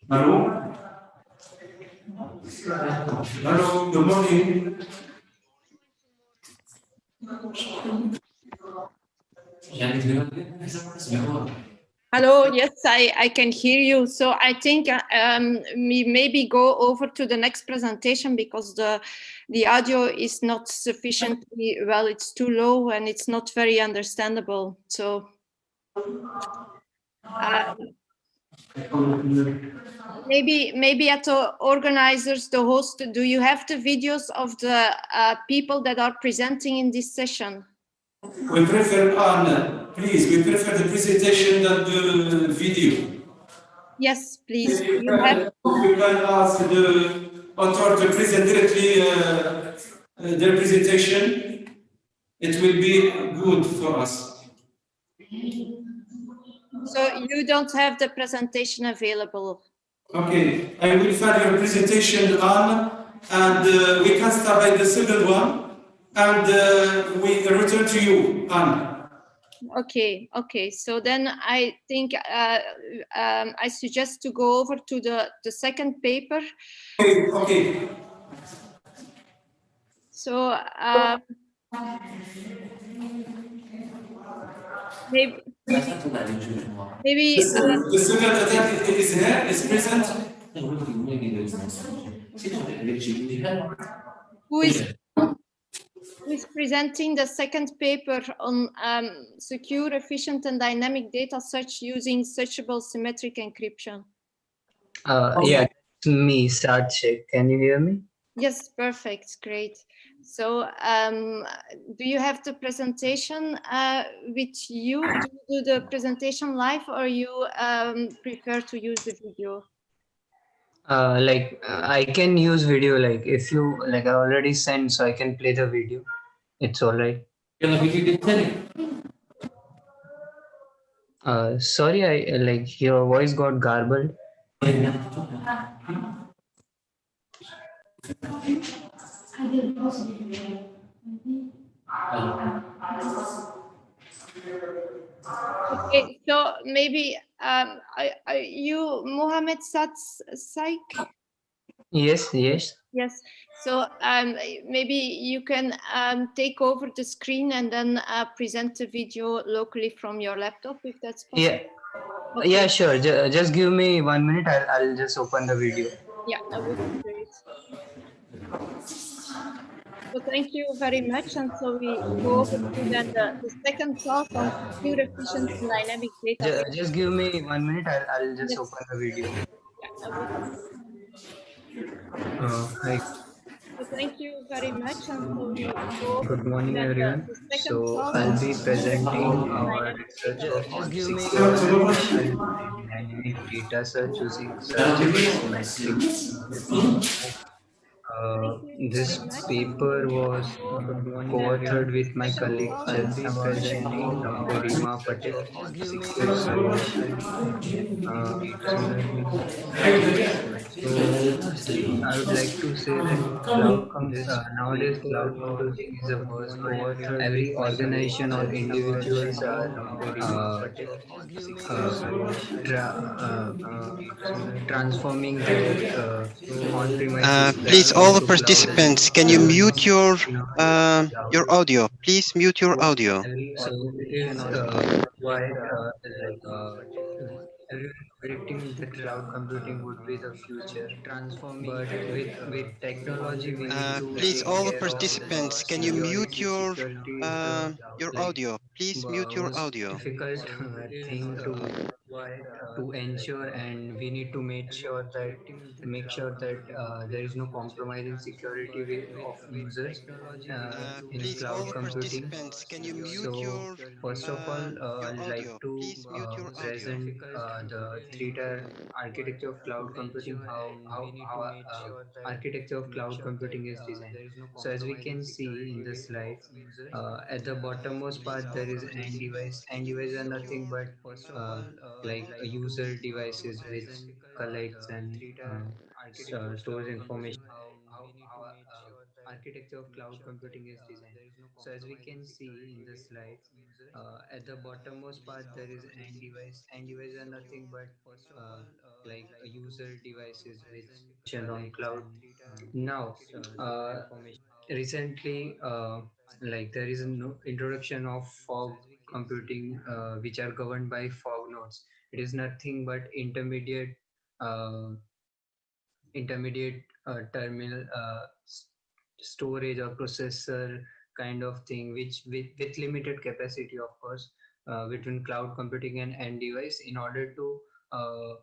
Hello? Hello, good morning. Hello, yes, I can hear you. So I think we maybe go over to the next presentation because the audio is not sufficiently well, it's too low and it's not very understandable. So maybe at the organizers, the host, do you have the videos of the people that are presenting in this session? We prefer, please, we prefer the presentation than the video. Yes, please. You can ask the author to present directly their presentation. It will be good for us. So you don't have the presentation available? Okay, I will find your presentation on, and we can start by the second one, and we return to you, Anne. Okay. So then I think I suggest to go over to the second paper. Okay. So maybe the second attack is here, is present. Who is presenting the second paper on secure, efficient, and dynamic data search using searchable symmetric encryption? Yeah, it's me, Sarchik. Can you hear me? Yes, perfect, great. So do you have the presentation with you? Do you do the presentation live or you prefer to use the video? I can use video, like if you like I already sent, so I can play the video. It's all right. Sorry, I like your voice got garbled. Okay, so maybe you Mohammed Saik? Yes. Yes. So maybe you can take over the screen and then present the video locally from your laptop, if that's possible. Yeah. Okay. Yeah, sure. Just give me 1 minute. I'll just open the video. Yeah, that would be great. So thank you very much. And so we go over to then the second talk on secure, efficient, and dynamic data. Just give me 1 minute. I'll just open the video. Yeah, that would be Hi. So thank you very much. And so we go over Good morning, everyone. the second So talk I'll on be presenting our research on secure and dynamic data search using searchable symmetric. This paper was co-authored with my colleague Chandra Singh, Dr. Rima Patel, secure search. Similarly, so I would like to say that nowadays cloud computing is a buzzword. Every organization or individuals are transforming their on-premises. Please, all the participants, can you mute your audio? Please mute your audio. So it is why everyone predicting that cloud computing would be the future. But with technology, we need to Please, take all care of participants, can you mute security. Security is the your like audio? Please mute your most audio. difficult thing to ensure, and we need to make sure that there is no compromise in security of users in Please, cloud all computing. participants, can you So mute first of all, your I'd like audio? to Please mute your audio. present the three-tier architecture of cloud computing, how architecture of cloud computing is designed. So as we can see in the slide, at the bottommost part there is end device. End device are nothing but like a user devices which collects and stores information. How architecture of cloud computing is designed. So as we can see in the slide, at the bottommost part there is end device. End device are nothing but like a user devices which on cloud. Now, recently, like there is no introduction of fog computing, which are governed by fog nodes. It is nothing but intermediate terminal storage or processor kind of thing, which with limited capacity, of course, between cloud computing and end device uh,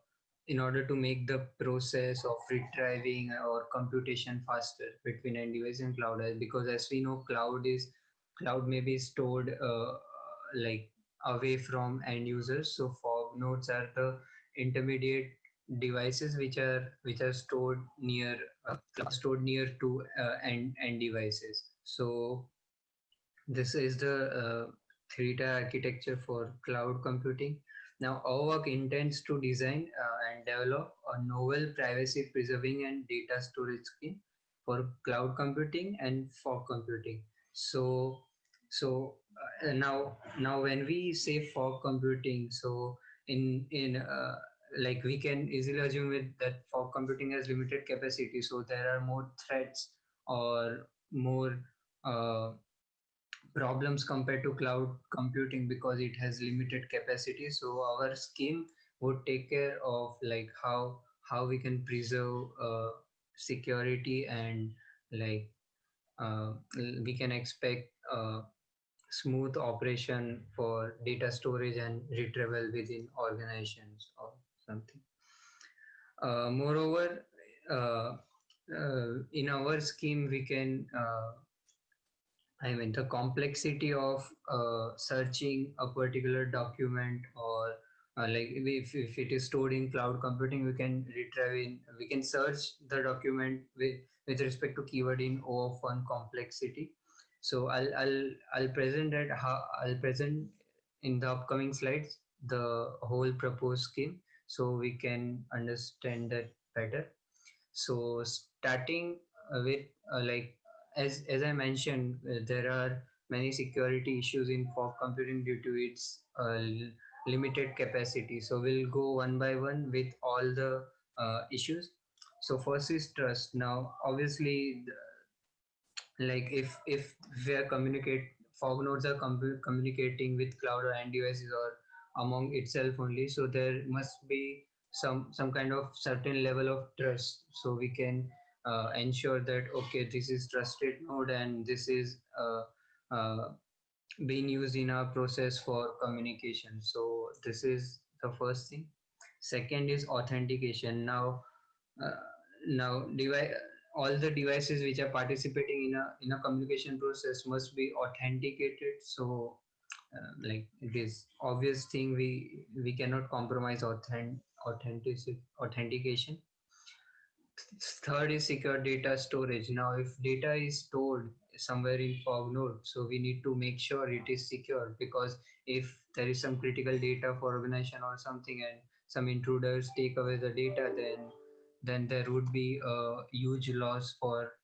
in order to make the process of retrieving or computation faster between end device and cloud. Because as we know, cloud may be stored like away from end users. So fog nodes are the intermediate devices which are stored near to end devices. So this is the three-tier architecture for cloud computing. Now, our work intends to design and develop a novel privacy-preserving and data storage scheme for cloud computing and fog computing. So, now when we say fog computing, so in like we can easily assume it that fog computing has limited capacity, so there are more threats or more uh, problems compared to cloud computing because it has limited capacity. So our scheme would take care of like how we can preserve security, and like we can expect smooth operation for data storage and retrieval within organizations or something. Moreover, in our scheme, we can I mean, the complexity of searching a particular document, or like if it is stored in cloud computing, we can search the document with respect to keyword in O of 1 complexity. So I'll present that how I'll present in the upcoming slides the whole proposed scheme so we can understand that better. So starting with like as I mentioned, there are many security issues in fog computing due to its limited capacity. So we'll go one by one with all the issues. So first is trust. Now, obviously, like if we are communicate fog nodes are communicating with cloud or end devices or among itself only, so there must be some kind of certain level of trust, so we can ensure that okay, this is trusted node and this is uh, being used in our process for communication. So this is the first thing. Second is authentication. Uh, now all the devices which are participating in a communication process must be authenticated. So like it is obvious thing, we cannot compromise authentication. Third is secure data storage. Now, if data is stored somewhere in fog node, so we need to make sure it is secure, because if there is some critical data for organization or something and some intruders take away the data, then there would be a huge loss for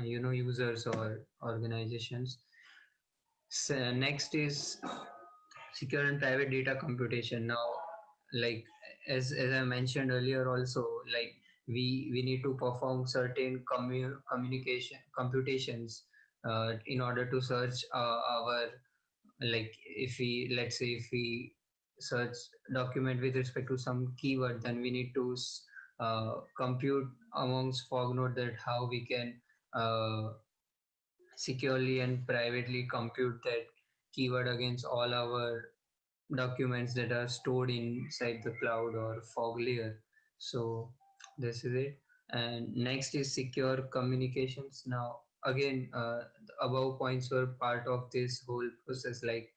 users or organizations. So next is secure and private data computation. Now, like as I mentioned earlier also, like we need to perform certain communication computations in order to search our, like if we let's say if we search document with respect to some keyword, then we need to compute amongst fog node that how we can securely and privately compute that keyword against all our documents that are stored inside the cloud or fog layer. So this is it. And next is secure communications. Now again, the above points were part of this whole process. Like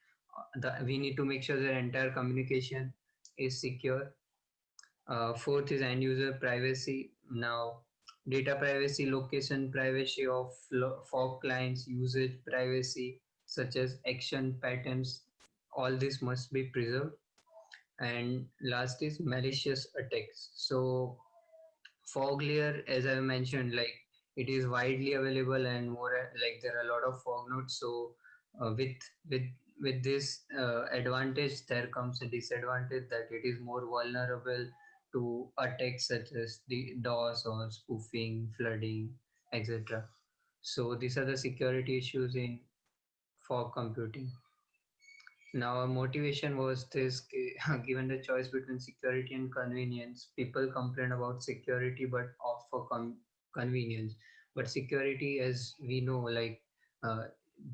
we need to make sure that entire communication is secure. Fourth is end user privacy. Now, data privacy, location privacy of fog clients, usage privacy, such as action patterns, all this must be preserved. And last is malicious attacks. So, fog layer, as I mentioned, like it is widely available and more like there are a lot of fog nodes. So, with with this advantage, there comes a disadvantage that it is more vulnerable to attacks such as the DOS or spoofing, flooding, etc. So these are the security issues in fog computing. Now, our motivation was this: given the choice between security and convenience, people complain about security but opt for convenience. But security, as we know, like uh,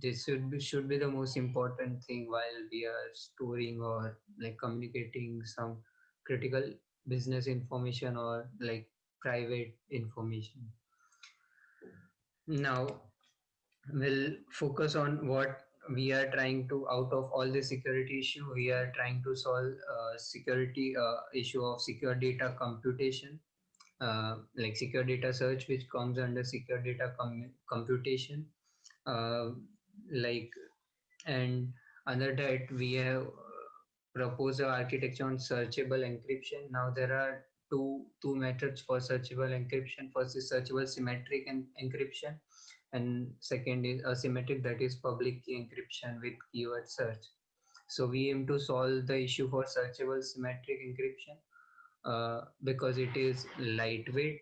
this should be the most important thing while we are storing or like communicating some critical business information or like private information. Now, we'll focus on what we are trying to, out of all the security issue, we are trying to solve security issue of secure data computation, like secure data search, which comes under secure data computation, uh, like. And under that we have proposed an architecture on searchable encryption. Now there are two methods for searchable encryption. First is searchable symmetric encryption, and second is asymmetric, that is public key encryption with keyword search. So we aim to solve the issue for searchable symmetric encryption because it is lightweight.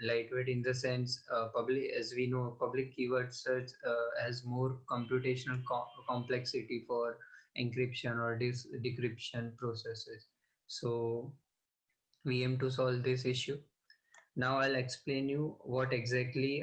Lightweight in the sense, public, as we know, public keyword search has more computational complexity for encryption or decryption processes. So we aim to solve this issue. Now I'll explain you what exactly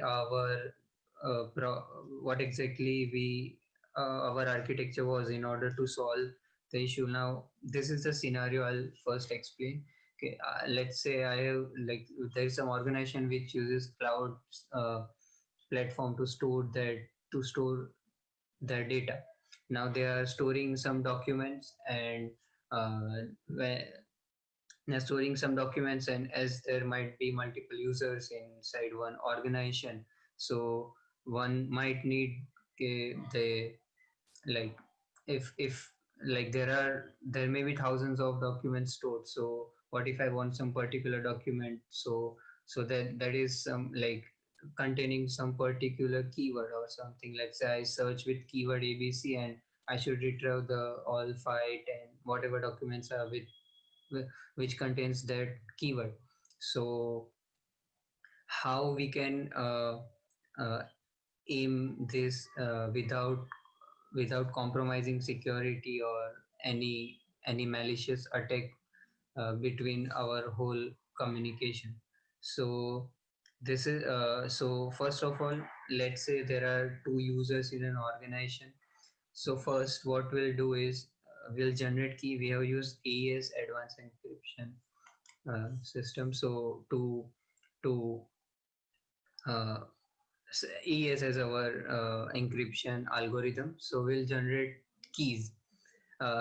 what exactly we our architecture was in order to solve the issue. Now this is the scenario I'll first explain. Okay, let's say I have, like, there is some organization which uses cloud uh, platform to store their data. Now they are storing some documents, and where they're storing some documents, and as there might be multiple users inside one organization, so one might need the, like, if like there may be thousands of documents stored. So what if I want some particular document, so that is some, like, containing some particular keyword or something. Let's say I search with keyword ABC, and I should retrieve the all 5, 10 whatever documents are with which contains that keyword. So how we can uh, aim this without compromising security or any malicious attack between our whole communication. So this is so first of all, let's say there are two users in an organization. So first, what we'll do is we'll generate key. We have used AES, advanced encryption system. So to uh, AES as our encryption algorithm. So we'll generate keys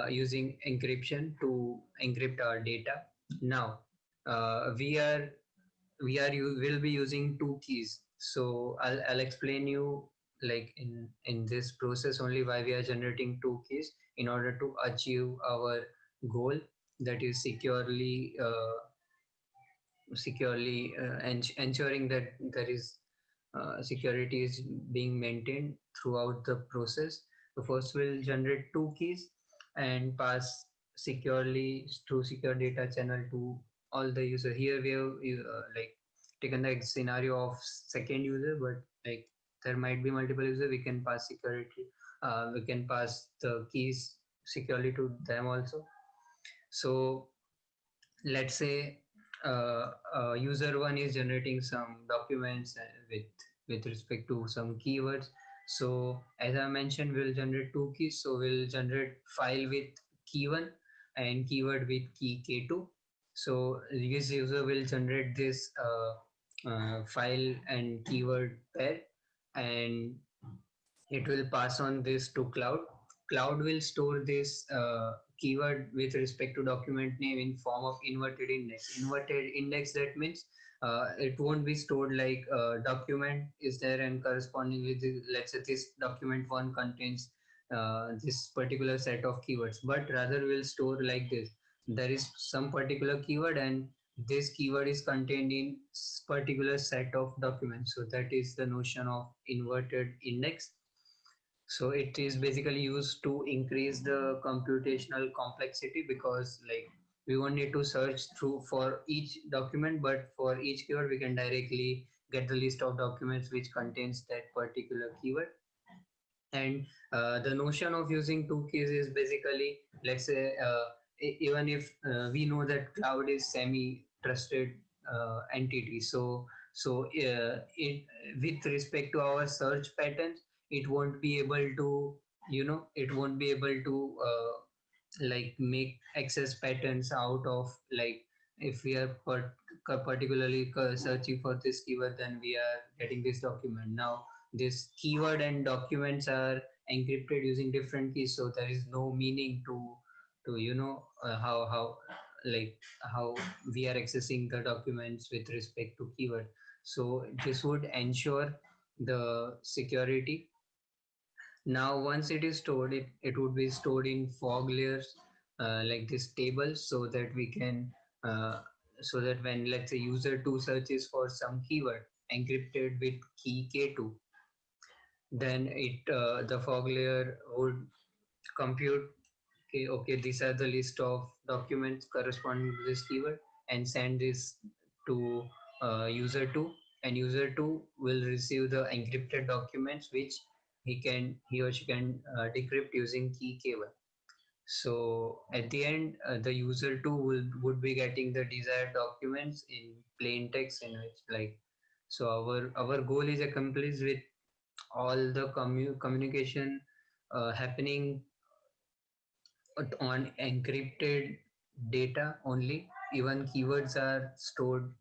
using encryption to encrypt our data. Now will be using two keys. So I'll explain you, like, in this process only, why we are generating two keys in order to achieve our goal, that is securely ensuring that there is security is being maintained throughout the process. So first we'll generate two keys and pass securely through secure data channel to all the users. Here we have like taken the scenario of second user, but like there might be multiple users. We can pass security. We can pass the keys securely to them also. So let's say user one is generating some documents with respect to some keywords. So as I mentioned, we'll generate two keys. So we'll generate file with key one and keyword with key K2. So this user will generate this file and keyword pair, and it will pass on this to cloud. Cloud will store this keyword with respect to document name in form of inverted index. Inverted index, that means it won't be stored like document is there and corresponding with the, let's say this document one contains this particular set of keywords, but rather will store like this. There is some particular keyword and this keyword is contained in particular set of documents. So that is the notion of inverted index. So it is basically used to increase the computational complexity, because like we won't need to search through for each document, but for each keyword we can directly get the list of documents which contains that particular keyword. And the notion of using two keys is basically, let's say even if we know that cloud is semi trusted entity, it, with respect to our search patterns, it won't be able to, it won't be able to like make access patterns out of, like if we are particularly searching for this keyword, then we are getting this document. Now this keyword and documents are encrypted using different keys, so there is no meaning to how like how we are accessing the documents with respect to keyword. So this would ensure the security. Now once it is stored, it would be stored in fog layers, like this table, so that we can so that when, let's say, user 2 searches for some keyword encrypted with key K2, then the fog layer would compute, okay, these are the list of documents corresponding to this keyword, and send this to user 2, and user 2 will receive the encrypted documents which he or she can decrypt using key K1. So at the end, the user 2 would be getting the desired documents in plain text, in which, like, so our goal is accomplished with all the communication happening on encrypted data only. Even keywords are stored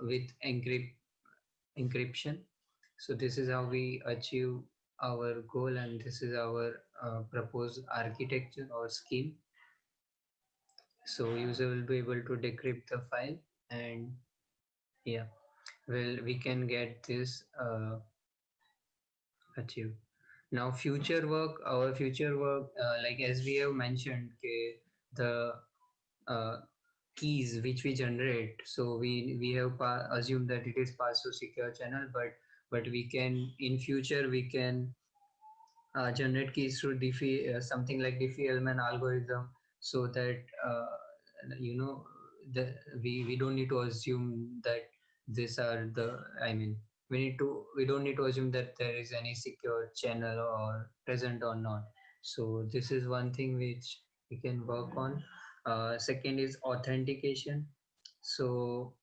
with encryption. So this is how we achieve our goal, and this is our proposed architecture or scheme. So user will be able to decrypt the file, and yeah, well, we can get this achieved. Now our future work, like as we have mentioned, the uh, keys which we generate, so we have assumed that it is passed to secure channel, but we can, in future we can generate keys through Diffie, something like Diffie-Hellman algorithm, so that you know the, we don't need to assume that these are the, I mean, we don't need to assume that there is any secure channel or present or not. So this is one thing which we can work on. Second is authentication. So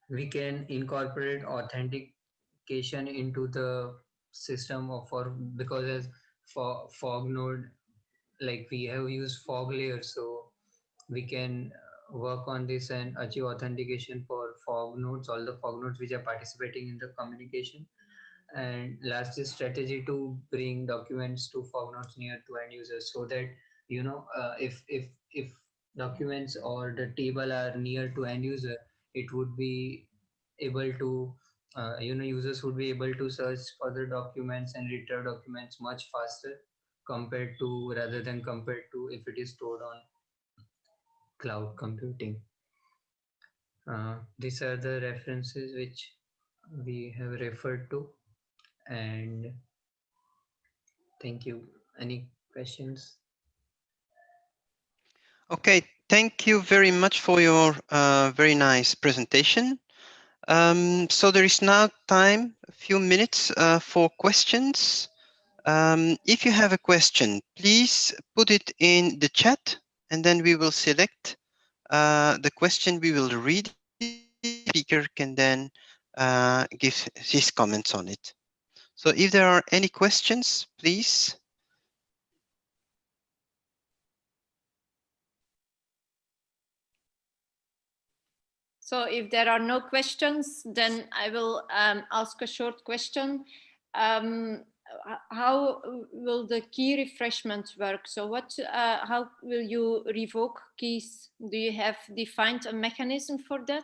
we can incorporate authentication into the system of, for, because as for fog node, like we have used fog layer, so we can work on this and achieve authentication for fog nodes, all the fog nodes which are participating in the communication. And last is strategy to bring documents to fog nodes near to end users, so that if documents or the table are near to end user, it would be able to users would be able to search for the documents and retrieve documents much faster, compared to, rather than compared to if it is stored on cloud computing. These are the references which we have referred to, and thank you. Any questions? Okay, thank you very much for your very nice presentation. So there is now time, a few minutes for questions. If you have a question, please put it in the chat and then we will select the question we will read. Speaker can then give his comments on it. So if there are any questions, please. So if there are no questions, then I will ask a short question. How will the key refreshment work? So how will you revoke keys? Do you have defined a mechanism for that?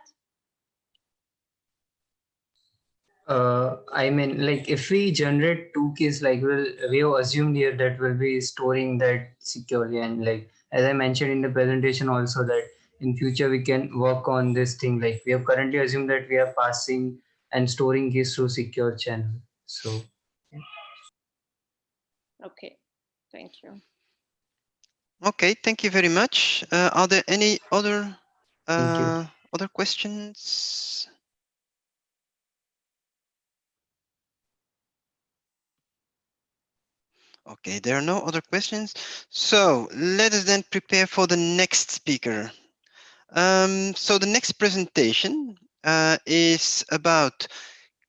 I mean, like if we generate two keys, like we have assumed here that we'll be storing that securely, and like as I mentioned in the presentation also that in future we can work on this thing. Like we have currently assumed that we are passing and storing keys through secure channel. So yeah. Okay, thank you. Okay, thank you very much. Are there any other Thank you. other questions? Okay, there are no other questions. So let us then prepare for the next speaker. So the next presentation is about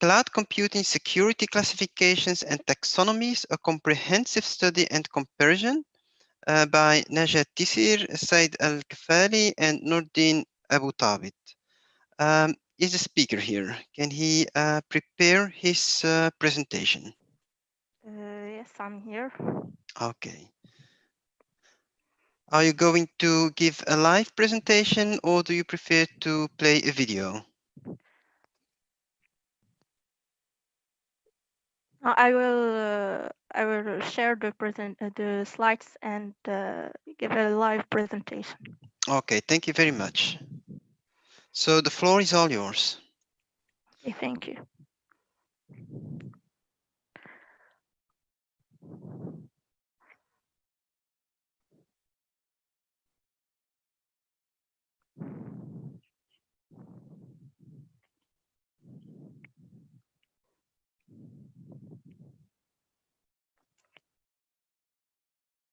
cloud computing security classifications and taxonomies, a comprehensive study and comparison by Najat Tisir, Said Al-Kafali, and Nordin Abu Tabit. Is the speaker here? Can he prepare his presentation? Yes, I'm here. Okay. Are you going to give a live presentation or do you prefer to play a video? I will share the slides and give a live presentation. Okay, thank you very much. So the floor is all yours. Okay, thank you.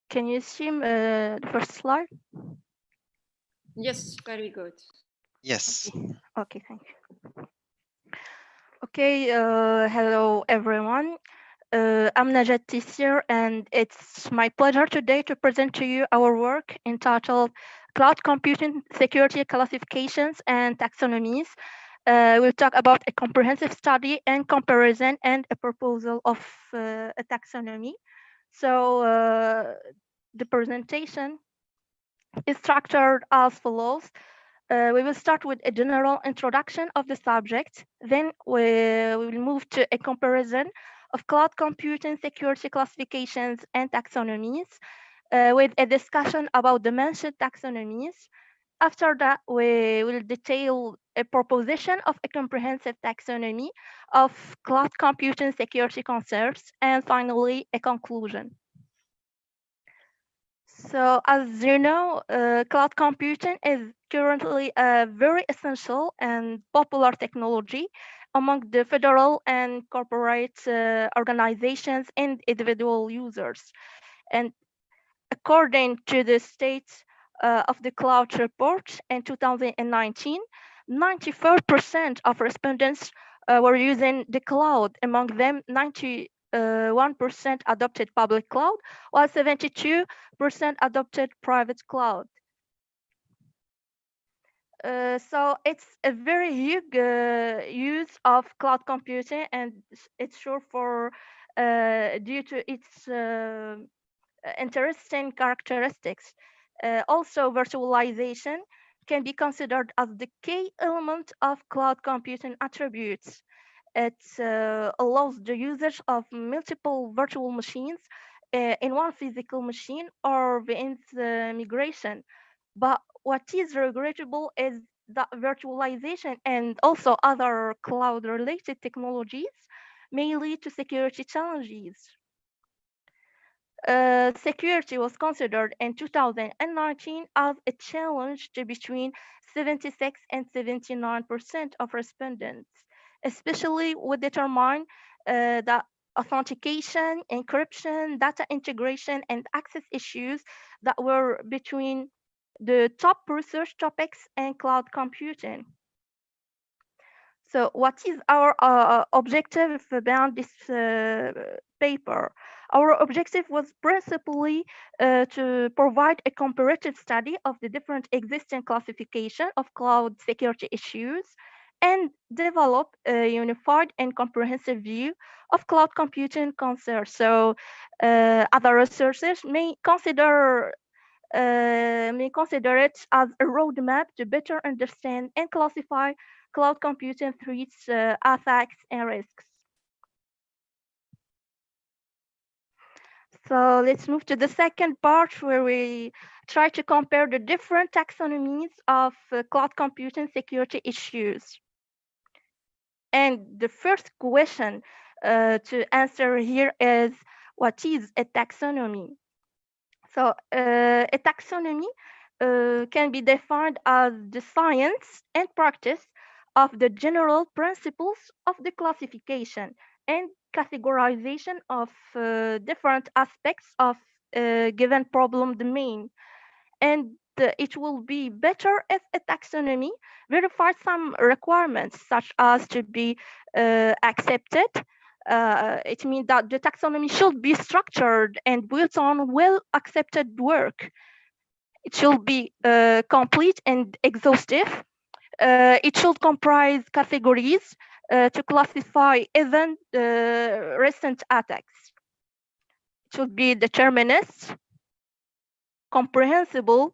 Can you see the first slide? Yes, very good. Yes. Okay, thank you. Okay, hello everyone. I'm Najat Tisir, and it's my pleasure today to present to you our work entitled Cloud Computing Security Classifications and Taxonomies. We'll talk about a comprehensive study and comparison and a proposal of a taxonomy. So the presentation is structured as follows. We will start with a general introduction of the subject. Then we will move to a comparison of cloud computing security classifications and taxonomies with a discussion about the mentioned taxonomies. After that, we will detail a proposition of a comprehensive taxonomy of cloud computing security concepts, and finally, a conclusion. So as you know, cloud computing is currently a very essential and popular technology among the federal and corporate organizations and individual users. And according to the state of the cloud report in 2019, 94% of respondents were using the cloud. Among them, 91% adopted public cloud, while 72% adopted private cloud. So it's a very huge use of cloud computing, and it's sure for due to its interesting characteristics. Also, virtualization can be considered as the key element of cloud computing attributes. It allows the usage of multiple virtual machines in one physical machine or the migration. But what is regrettable is that virtualization and also other cloud-related technologies may lead to security challenges. Security was considered in 2019 as a challenge to between 76 and 79% of respondents, especially with determine that authentication, encryption, data integration, and access issues that were between the top research topics in cloud computing. So what is our objective beyond this paper? Our objective was principally to provide a comparative study of the different existing classification of cloud security issues and develop a unified and comprehensive view of cloud computing concerns. So other researchers may consider it as a roadmap to better understand and classify cloud computing threats, attacks, and risks. So let's move to the second part where we try to compare the different taxonomies of cloud computing security issues. And the first question to answer here is, what is a taxonomy? So a taxonomy can be defined as the science and practice of the general principles of the classification and categorization of different aspects of a given problem domain. And it will be better if a taxonomy verifies some requirements, such as to be accepted. It means that the taxonomy should be structured and built on well-accepted work. It should be complete and exhaustive. It should comprise categories to classify even recent attacks. It should be determinist, comprehensible,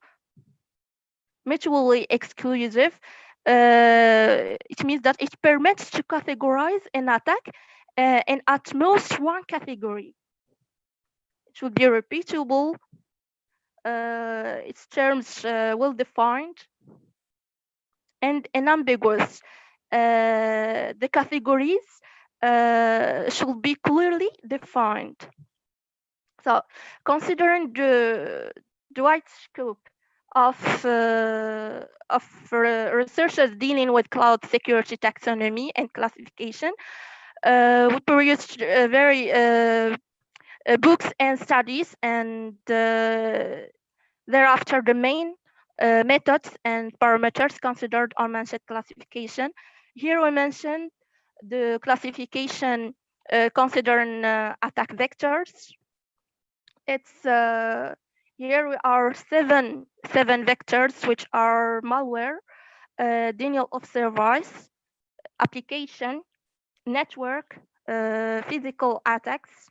mutually exclusive. It means that it permits to categorize an attack in at most one category. It should be repeatable, its terms well defined, and unambiguous. The categories should be clearly defined. So, considering the wide scope of researchers dealing with cloud security taxonomy and classification, we produced books and studies, and thereafter the main methods and parameters considered on Manchette classification. Here we mentioned the classification considering attack vectors. It's here we are seven vectors, which are malware, denial of service, application, network, physical attacks,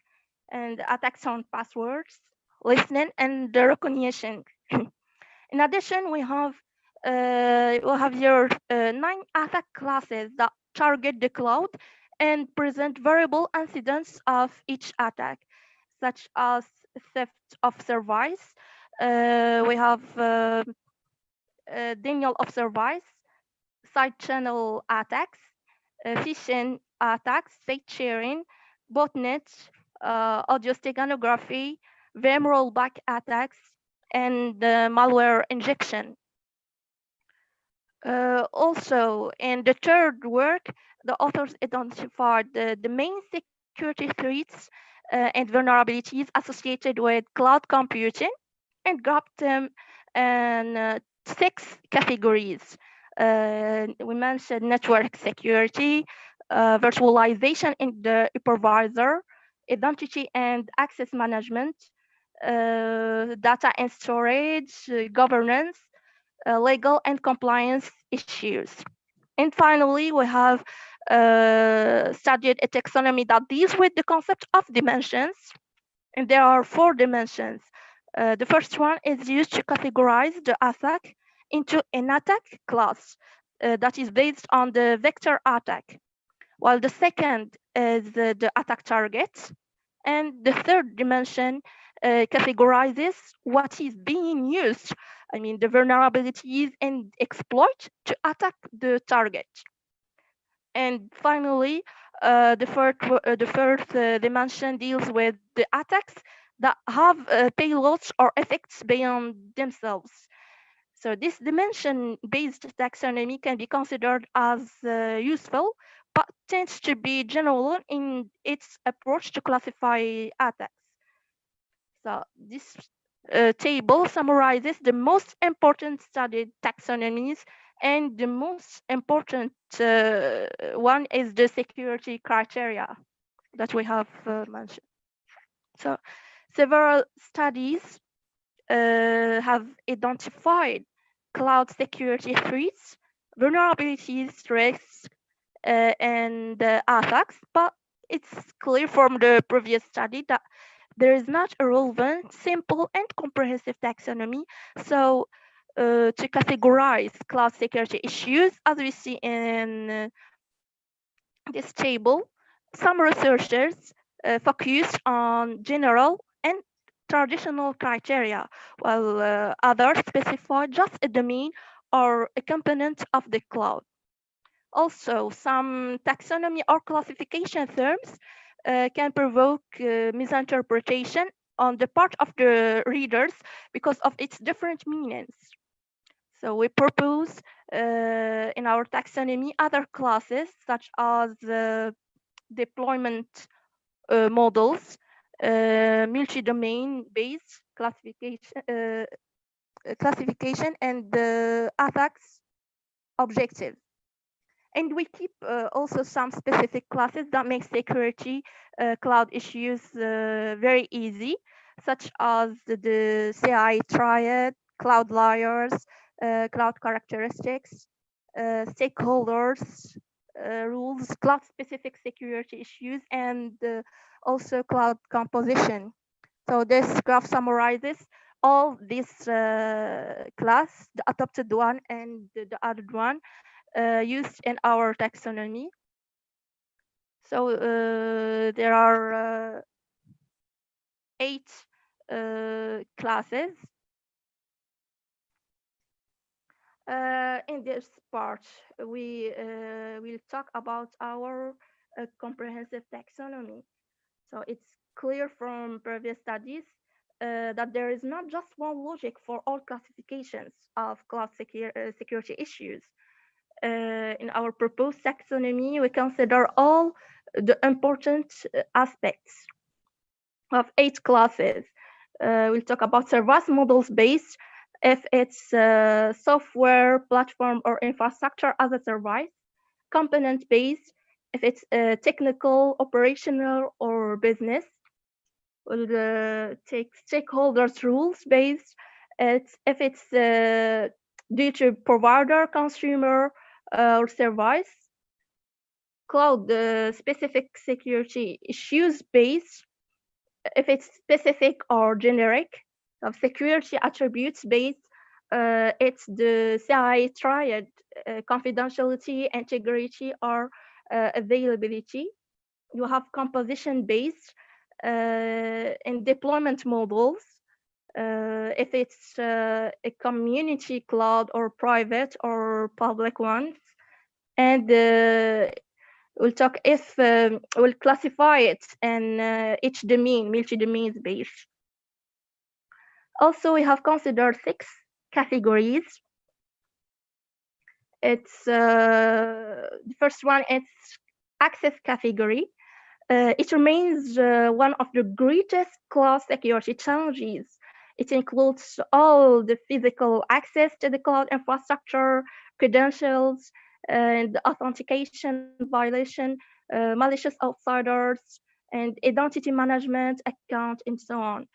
and attacks on passwords, listening, and the recognition. In addition, we have here 9 attack classes that target the cloud and present variable incidents of each attack, such as theft of service. We have denial of service, side channel attacks, phishing attacks, state sharing, botnets, audio steganography, VM rollback attacks, and malware injection. Also, in the third work, the authors identified the main security threats and vulnerabilities associated with cloud computing and grouped them in 6 categories. We mentioned network security, virtualization in the hypervisor, identity and access management, data and storage, governance, legal and compliance issues. And finally, we have studied a taxonomy that deals with the concept of dimensions. And there are 4 dimensions. The first one is used to categorize the attack into an attack class that is based on the vector attack, while the second is the attack target. And the third dimension categorizes what is being used, I mean, the vulnerabilities and exploit to attack the target. And finally, the first dimension deals with the attacks that have payloads or effects beyond themselves. So this dimension-based taxonomy can be considered as useful, but tends to be general in its approach to classify attacks. So this table summarizes the most important studied taxonomies, and the most important one is the security criteria that we have mentioned. So several studies have identified cloud security threats, vulnerabilities, risks, and attacks, but it's clear from the previous study that there is not a relevant, simple, and comprehensive taxonomy. So to categorize cloud security issues, as we see in this table, some researchers focused on general and traditional criteria, while others specify just a domain or a component of the cloud. Also, some taxonomy or classification terms can provoke misinterpretation on the part of the readers because of its different meanings. So we propose in our taxonomy other classes such as deployment models, multi-domain based classification and attacks objectives. And we keep also some specific classes that make security cloud issues very easy, such as the CI triad, cloud layers, cloud characteristics, stakeholders, rules, cloud-specific security issues, and also cloud composition. So this graph summarizes all these class, the adopted one and the added one, used in our taxonomy. So there are 8 classes. In this part, we will talk about our comprehensive taxonomy. So it's clear from previous studies that there is not just one logic for all classifications of cloud security issues. In our proposed taxonomy, we consider all the important aspects of 8 classes. We'll talk about service models based, if it's software, platform, or infrastructure as a service, component based, if it's technical, operational, or business. We'll take stakeholders rules based, if it's due to provider, consumer, or service. Cloud specific security issues based, if it's specific or generic. Of security attributes based, it's the CI triad, confidentiality, integrity, or availability. You have composition based in deployment models, if it's a community cloud or private or public ones. And we'll talk if we'll classify it in each domain, multi-domains based. Also, we have considered 6 categories. It's the first one, it's access category. It remains one of the greatest cloud security challenges. It includes all the physical access to the cloud infrastructure, credentials, and authentication violation, malicious outsiders, and identity management account, and so on.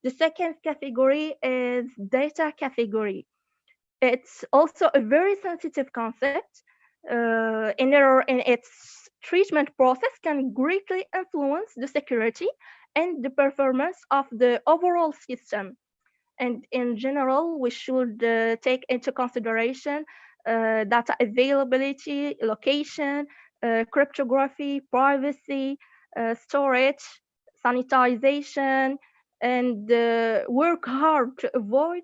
The second category is data category. It's also a very sensitive concept. An error in its treatment process can greatly influence the security and the performance of the overall system. And in general, we should take into consideration data availability, location, cryptography, privacy, storage, sanitization, and work hard to avoid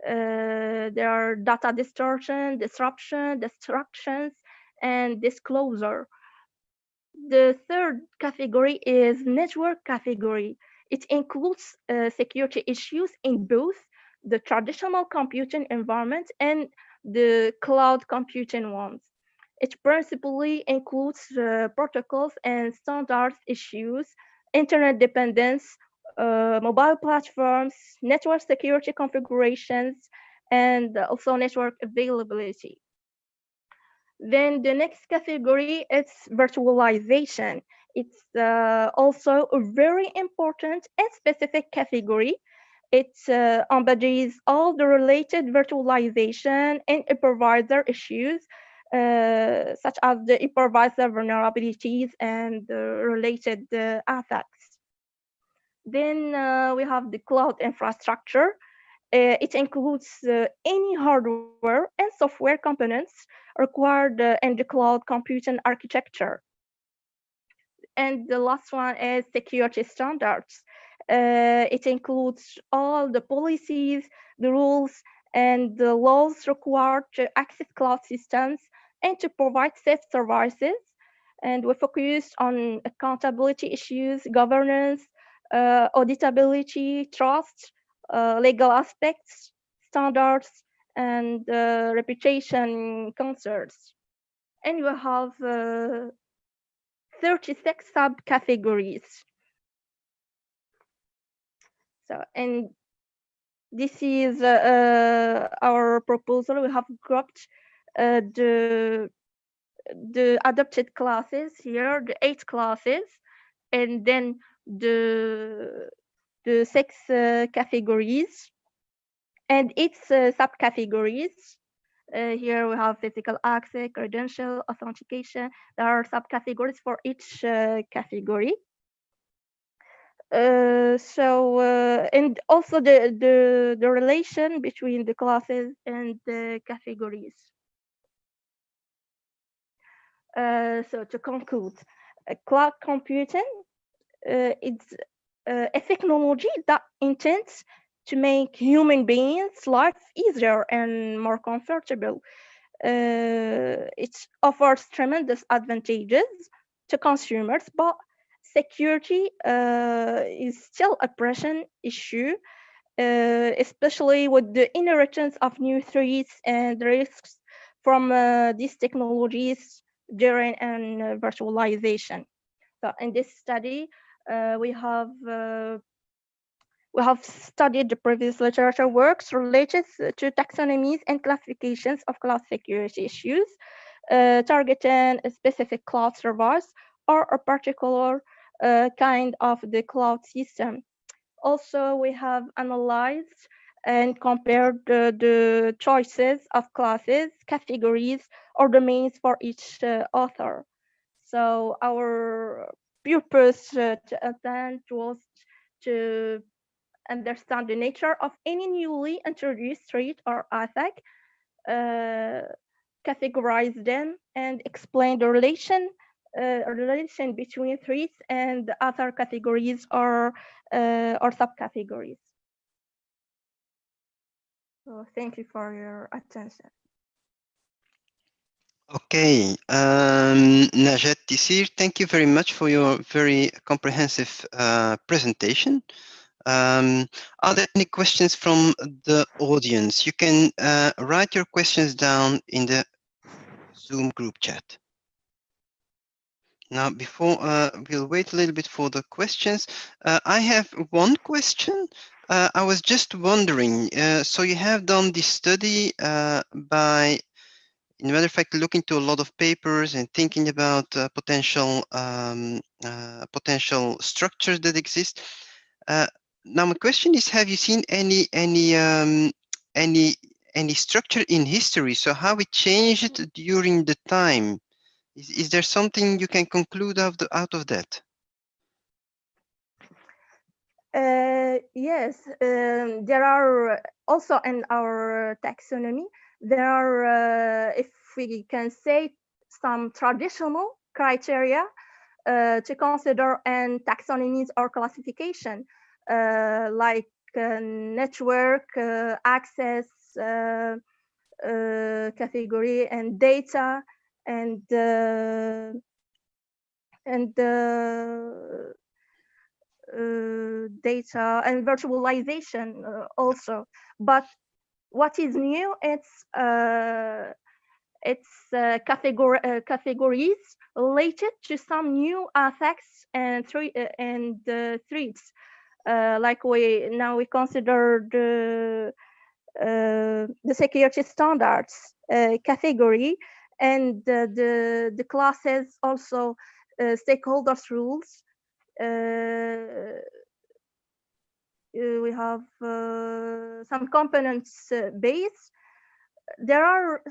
there are data distortion, disruption, destructions, and disclosure. The third category is network category. It includes security issues in both the traditional computing environment and the cloud computing ones. It principally includes protocols and standards issues, internet dependence, mobile platforms, network security configurations, and also network availability. Then the next category is virtualization. It's also a very important and specific category. It embodies all the related virtualization and hypervisor issues, such as the hypervisor vulnerabilities and related attacks. Then we have the cloud infrastructure. It includes any hardware and software components required in the cloud computing architecture. And the last one is security standards. It includes all the policies, the rules, and the laws required to access cloud systems and to provide safe services. And we focus on accountability issues, governance, auditability, trust, legal aspects, standards, and reputation concerns. And we have 36 subcategories. So, and this is our proposal. We have grouped the adopted classes here, the 8 classes, and then the 6 categories and its subcategories. Here we have physical access, credential, authentication. There are subcategories for each category. And also the relation between the classes and the categories. So to conclude, cloud computing is a technology that intends to make human beings' life easier and more comfortable. It offers tremendous advantages to consumers, but security is still a pressing issue, especially with the inheritance of new threats and risks from these technologies during virtualization. So in this study, we have studied the previous literature works related to taxonomies and classifications of cloud security issues, targeting a specific cloud service or a particular kind of the cloud system. Also, we have analyzed and compared the choices of classes, categories, or domains for each author. So our purpose to attend was to understand the nature of any newly introduced threat or attack, categorize them, and explain the relation between threats and other categories or subcategories. So thank you for your attention. Okay, Najat Tisir, thank you very much for your very comprehensive presentation. Are there any questions from the audience? You can write your questions down in the Zoom group chat. Now, before we'll wait a little bit for the questions. I have one question. I was just wondering, so you have done this study by, in matter of fact, looking to a lot of papers and thinking about potential structures that exist. Now, my question is: have you seen any structure in history? So, how it changed during the time? Is there something you can conclude out of that? Yes, there are also in our taxonomy, there are, if we can say, some traditional criteria to consider in taxonomies or classification, like network, access, category, and data, and data and virtualization also. But what is new? It's categories related to some new attacks and threats. Like we consider the security standards category, and the classes also stakeholders rules. We have some components base. There are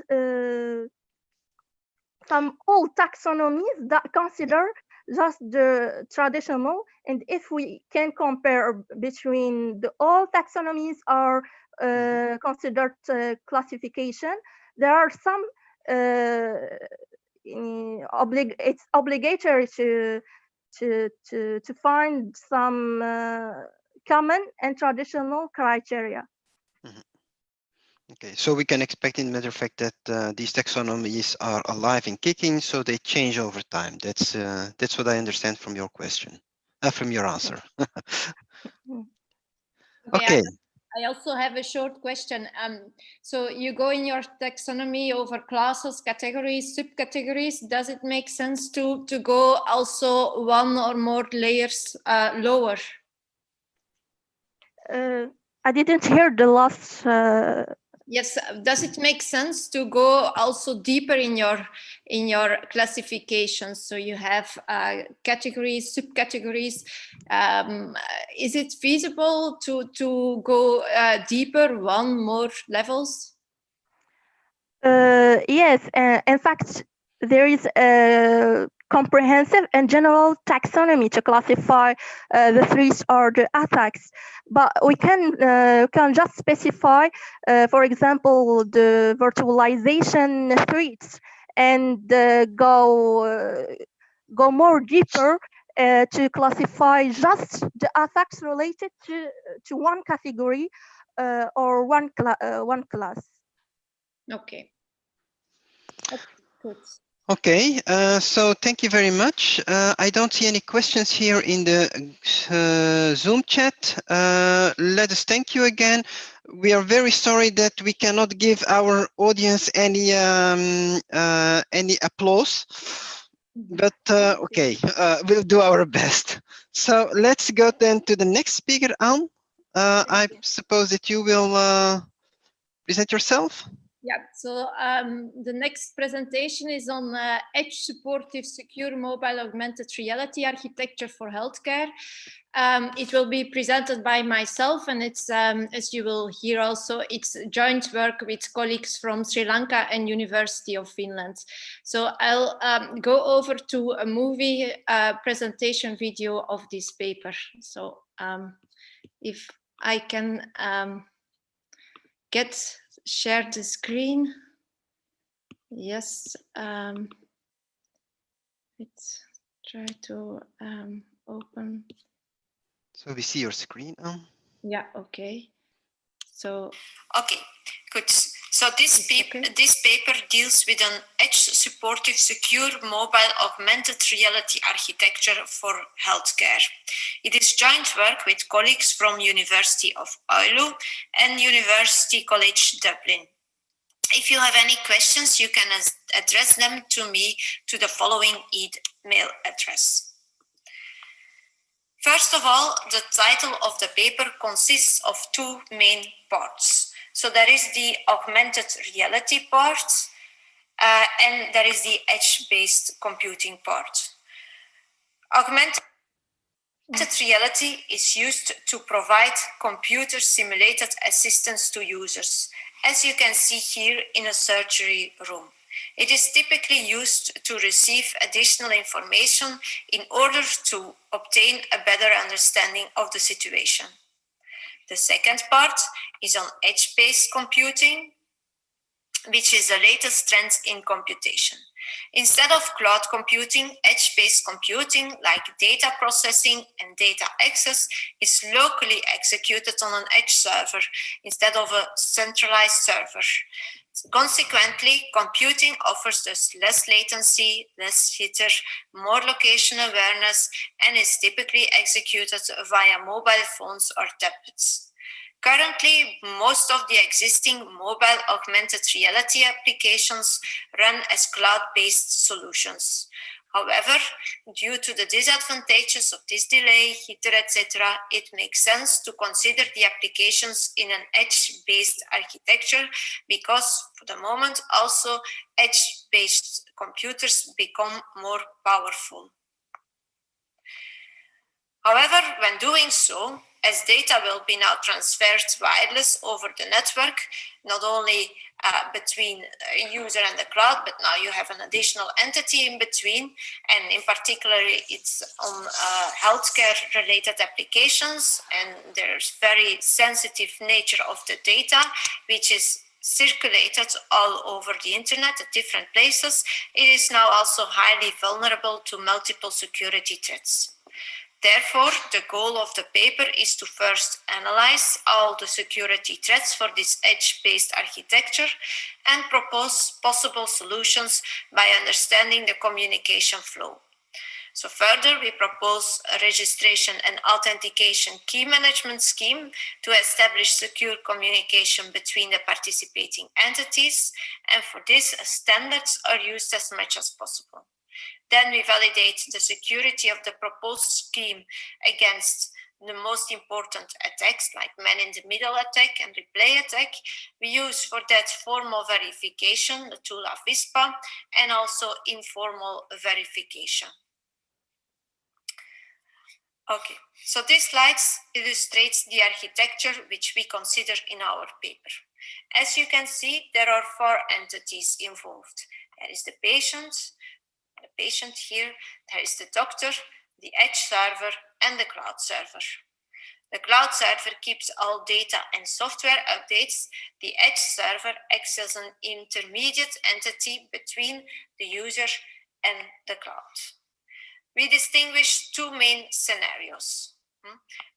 some old taxonomies that consider just the traditional, and if we can compare between the old taxonomies or considered classification, there are some it's obligatory to find some common and traditional criteria. Okay, so we can expect, in matter of fact, that these taxonomies are alive and kicking, so they change over time. That's what I understand from your question, from your answer. Okay. I also have a short question. So you go in your taxonomy over classes, categories, subcategories. Does it make sense to go also one or more layers lower? I didn't hear the last. Yes, does it make sense to go also deeper in your classification? So you have categories, subcategories. Is it feasible to go deeper, one more levels? Yes, in fact, there is a comprehensive and general taxonomy to classify the threats or the attacks, but we can just specify, for example, the virtualization threats, and go more deeper to classify just the attacks related to one category or one class. Okay. Okay, good. Okay, so thank you very much. I don't see any questions here in the Zoom chat. Let us thank you again. We are very sorry that we cannot give our audience any applause, but okay, we'll do our best. So let's go then to the next speaker, Anne. I suppose that you will present yourself. Yeah, so the next presentation is on edge supportive secure mobile augmented reality architecture for healthcare. It will be presented by myself, and it's, as you will hear also, it's joint work with colleagues from Sri Lanka and University of Finland. So I'll go over to a movie presentation video of this paper. So if I can share the screen. Yes, let's try to open. So we see your screen. Yeah, okay. So. Okay, good. So this paper deals with an edge supportive secure mobile augmented reality architecture for healthcare. It is joint work with colleagues from University of Oulu and University College Dublin. If you have any questions, you can address them to me to the following email address. First of all, the title of the paper consists of two main parts. So there is the augmented reality part, and there is the edge-based computing part. Augmented reality is used to provide computer-simulated assistance to users, as you can see here in a surgery room. It is typically used to receive additional information in order to obtain a better understanding of the situation. The second part is on edge-based computing, which is the latest trend in computation. Instead of cloud computing, edge-based computing, like data processing and data access, is locally executed on an edge server instead of a centralized server. Consequently, computing offers thus less latency, less jitter, more location awareness, and is typically executed via mobile phones or tablets. Currently, most of the existing mobile augmented reality applications run as cloud-based solutions. However, due to the disadvantages of this delay, jitter, etc., it makes sense to consider the applications in an edge-based architecture because, for the moment, also edge-based computers become more powerful. However, when doing so, as data will be now transferred wireless over the network, not only between a user and the cloud, but now you have an additional entity in between. And in particular, it's on healthcare related applications, and there's very sensitive nature of the data, which is circulated all over the internet at different places. It is now also highly vulnerable to multiple security threats. Therefore, the goal of the paper is to first analyze all the security threats for this edge-based architecture and propose possible solutions by understanding the communication flow. So further, we propose a registration and authentication key management scheme to establish secure communication between the participating entities. And for this, standards are used as much as possible. Then we validate the security of the proposed scheme against the most important attacks like man-in-the-middle attack and replay attack. We use for that formal verification, the tool Avispa, and also informal verification. Okay, so this slide illustrates the architecture which we consider in our paper. As you can see, there are 4 entities involved. There is the patient here, there is the doctor, the edge server, and the cloud server. The cloud server keeps all data and software updates. The edge server acts as an intermediate entity between the user and the cloud. We distinguish 2 main scenarios.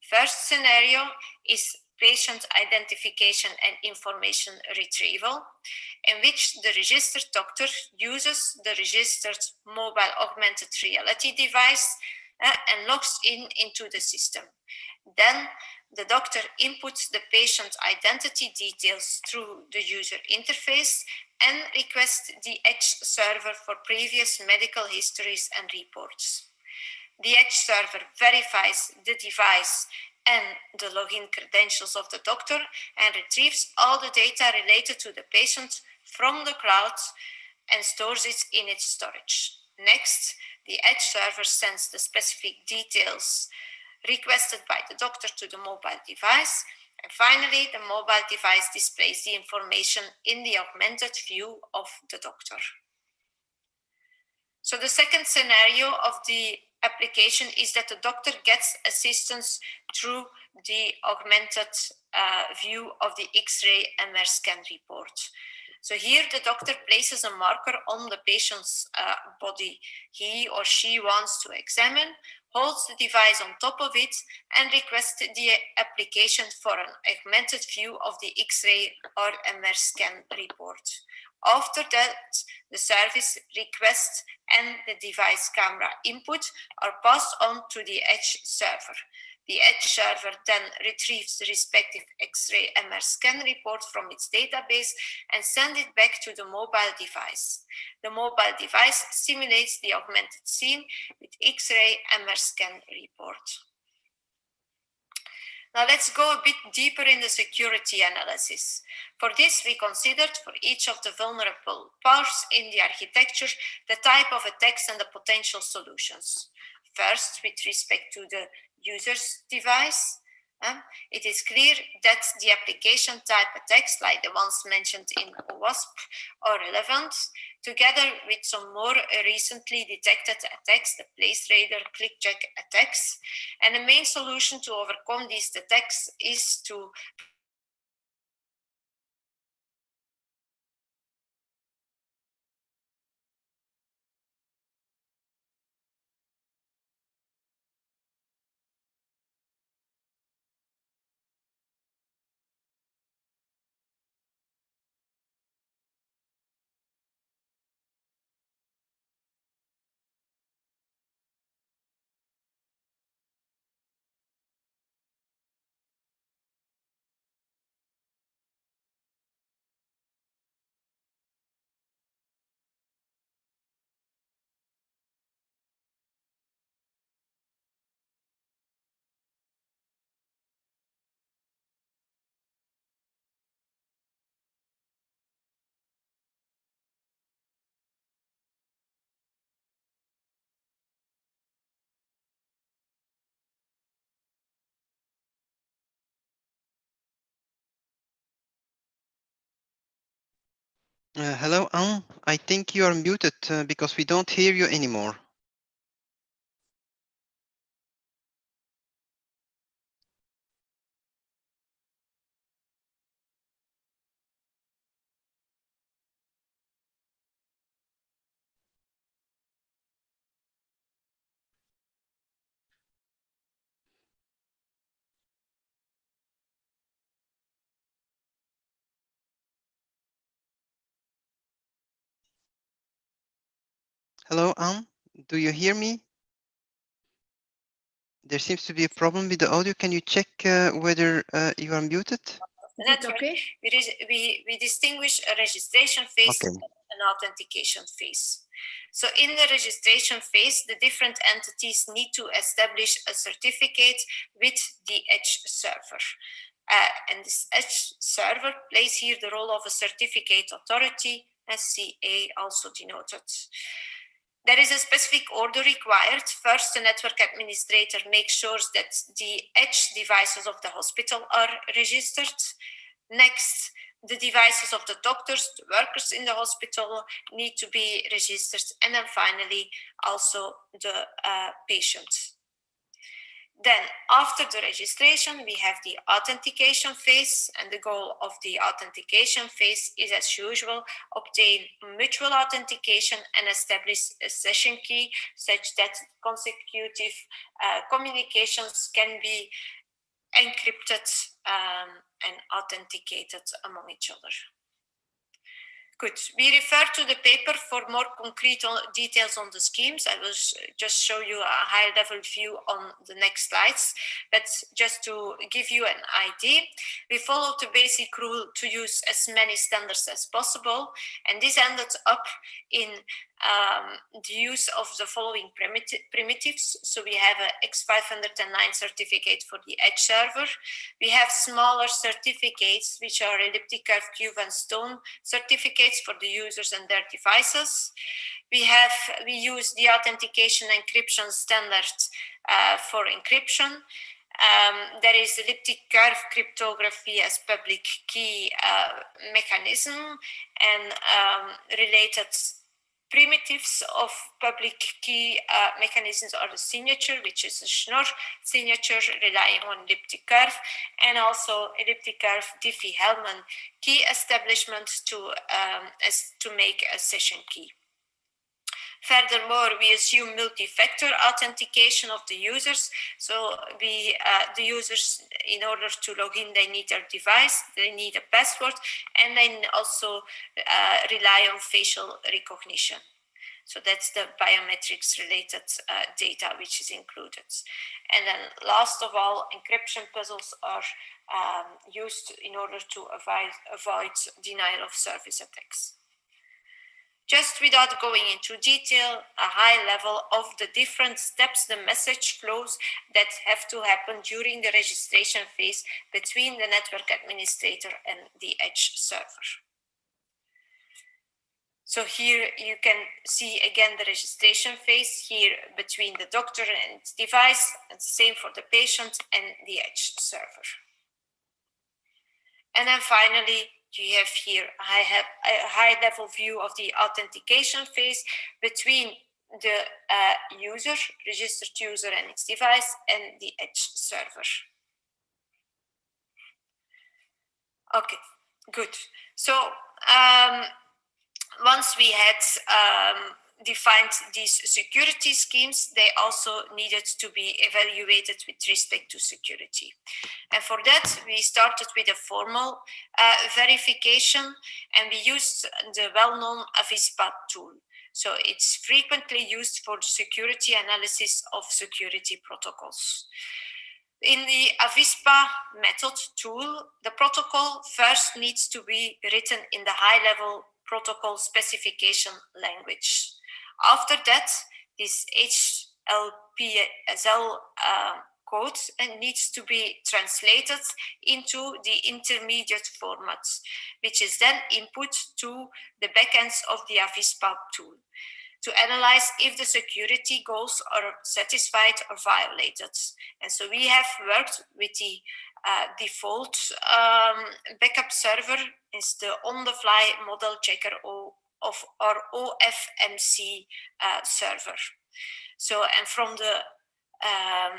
First scenario is patient identification and information retrieval, in which the registered doctor uses the registered mobile augmented reality device and logs into the system. Then the doctor inputs the patient identity details through the user interface and requests the edge server for previous medical histories and reports. The edge server verifies the device and the login credentials of the doctor and retrieves all the data related to the patient from the cloud and stores it in its storage. Next, the edge server sends the specific details requested by the doctor to the mobile device. And finally, the mobile device displays the information in the augmented view of the doctor. So the second scenario of the application is that the doctor gets assistance through the augmented view of the X-ray MR scan report. So here the doctor places a marker on the patient's body he or she wants to examine, holds the device on top of it, and requests the application for an augmented view of the X-ray or MR scan report. After that, the service request and the device camera input are passed on to the edge server. The edge server then retrieves the respective X-ray MR scan report from its database and sends it back to the mobile device. The mobile device simulates the augmented scene with X-ray MR scan report. Now let's go a bit deeper in the security analysis. For this, we considered for each of the vulnerable parts in the architecture, the type of attacks and the potential solutions. First, with respect to the user's device, it is clear that the application type attacks, like the ones mentioned in OWASP, are relevant, together with some more recently detected attacks, the PlaceRadar, ClickCheck attacks. And the main solution to overcome these attacks is to Hello, Anne. I think you are muted because we don't hear you anymore. Hello, Anne. Do you hear me? There seems to be a problem with the audio. Can you check whether you are muted? Is it okay? We distinguish a registration phase Okay. and an authentication phase. So in the registration phase, the different entities need to establish a certificate with the Edge server. And this Edge server plays here the role of a certificate authority, as CA also denoted. There is a specific order required. First, the network administrator makes sure that the Edge devices of the hospital are registered. Next, the devices of the doctors, the workers in the hospital need to be registered. And then finally, also the patient. Then after the registration, we have the authentication phase, and the goal of the authentication phase is, as usual, obtain mutual authentication and establish a session key such that consecutive communications can be encrypted and authenticated among each other. Good. We refer to the paper for more concrete details on the schemes. I will just show you a high-level view on the next slides. But just to give you an idea, we followed the basic rule to use as many standards as possible. And this ended up in the use of the following primitives. So we have an X509 certificate for the Edge server. We have smaller certificates, which are elliptic curve, cube, and stone certificates for the users and their devices. We use the authentication encryption standard for encryption. There is elliptic curve cryptography as public key mechanism, and related primitives of public key mechanisms are the signature, which is a Schnorr signature relying on elliptic curve, and also elliptic curve Diffie-Hellman key establishment to make a session key. Furthermore, we assume multi-factor authentication of the users. So the users, in order to log in, they need their device, they need a password, and they also rely on facial recognition. So that's the biometrics related data which is included. And then last of all, encryption puzzles are used in order to avoid denial of service attacks. Just without going into detail, a high level of the different steps, the message flows that have to happen during the registration phase between the network administrator and the Edge server. So here you can see again the registration phase here between the doctor and its device, and same for the patient and the Edge server. And then finally, you have here, I have a high level view of the authentication phase between the user, registered user and its device, and the Edge server. Okay, good. So once we had defined these security schemes, they also needed to be evaluated with respect to security. And for that, we started with a formal verification, and we used the well-known Avispa tool. So it's frequently used for the security analysis of security protocols. In the Avispa method tool, the protocol first needs to be written in the high-level protocol specification language. After that, this HLPSL code needs to be translated into the intermediate format, which is then input to the backends of the Avispa tool to analyze if the security goals are satisfied or violated. And so we have worked with the default backup server is the on-the-fly model checker of our OFMC server. So, and from the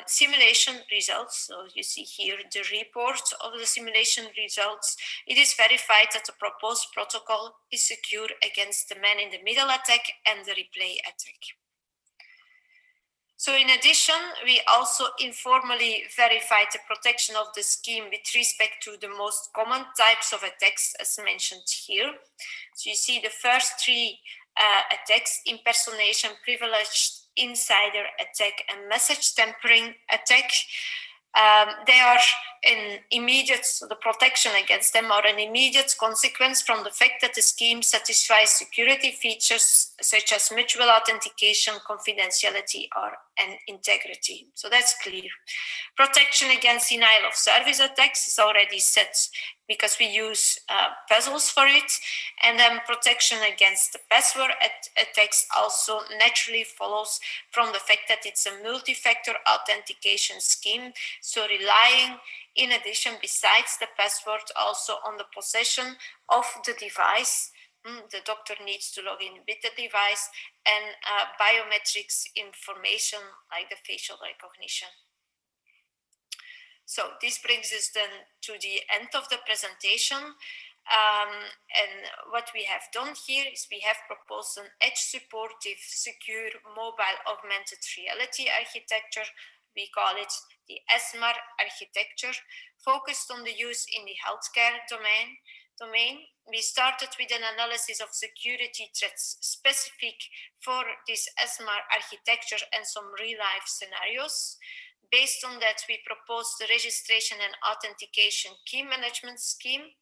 simulation results, so you see here the report of the simulation results, it is verified that the proposed protocol is secure against the man-in-the-middle attack and the replay attack. So in addition, we also informally verified the protection of the scheme with respect to the most common types of attacks as mentioned here. So you see the first three attacks: impersonation, privileged insider attack, and message tampering attack. They are an immediate, so the protection against them are an immediate consequence from the fact that the scheme satisfies security features such as mutual authentication, confidentiality, and integrity. So that's clear. Protection against denial of service attacks is already set because we use puzzles for it. And then protection against the password attacks also naturally follows from the fact that it's a multi-factor authentication scheme. So relying, in addition, besides the password, also on the possession of the device. The doctor needs to log in with the device, and biometrics information like the facial recognition. So this brings us then to the end of the presentation. And what we have done here is we have proposed an edge-supportive, secure, mobile augmented reality architecture. We call it the ESMAR architecture, focused on the use in the healthcare domain. We started with an analysis of security threats specific for this ESMAR architecture and some real-life scenarios. Based on that, we proposed the registration and authentication key management scheme.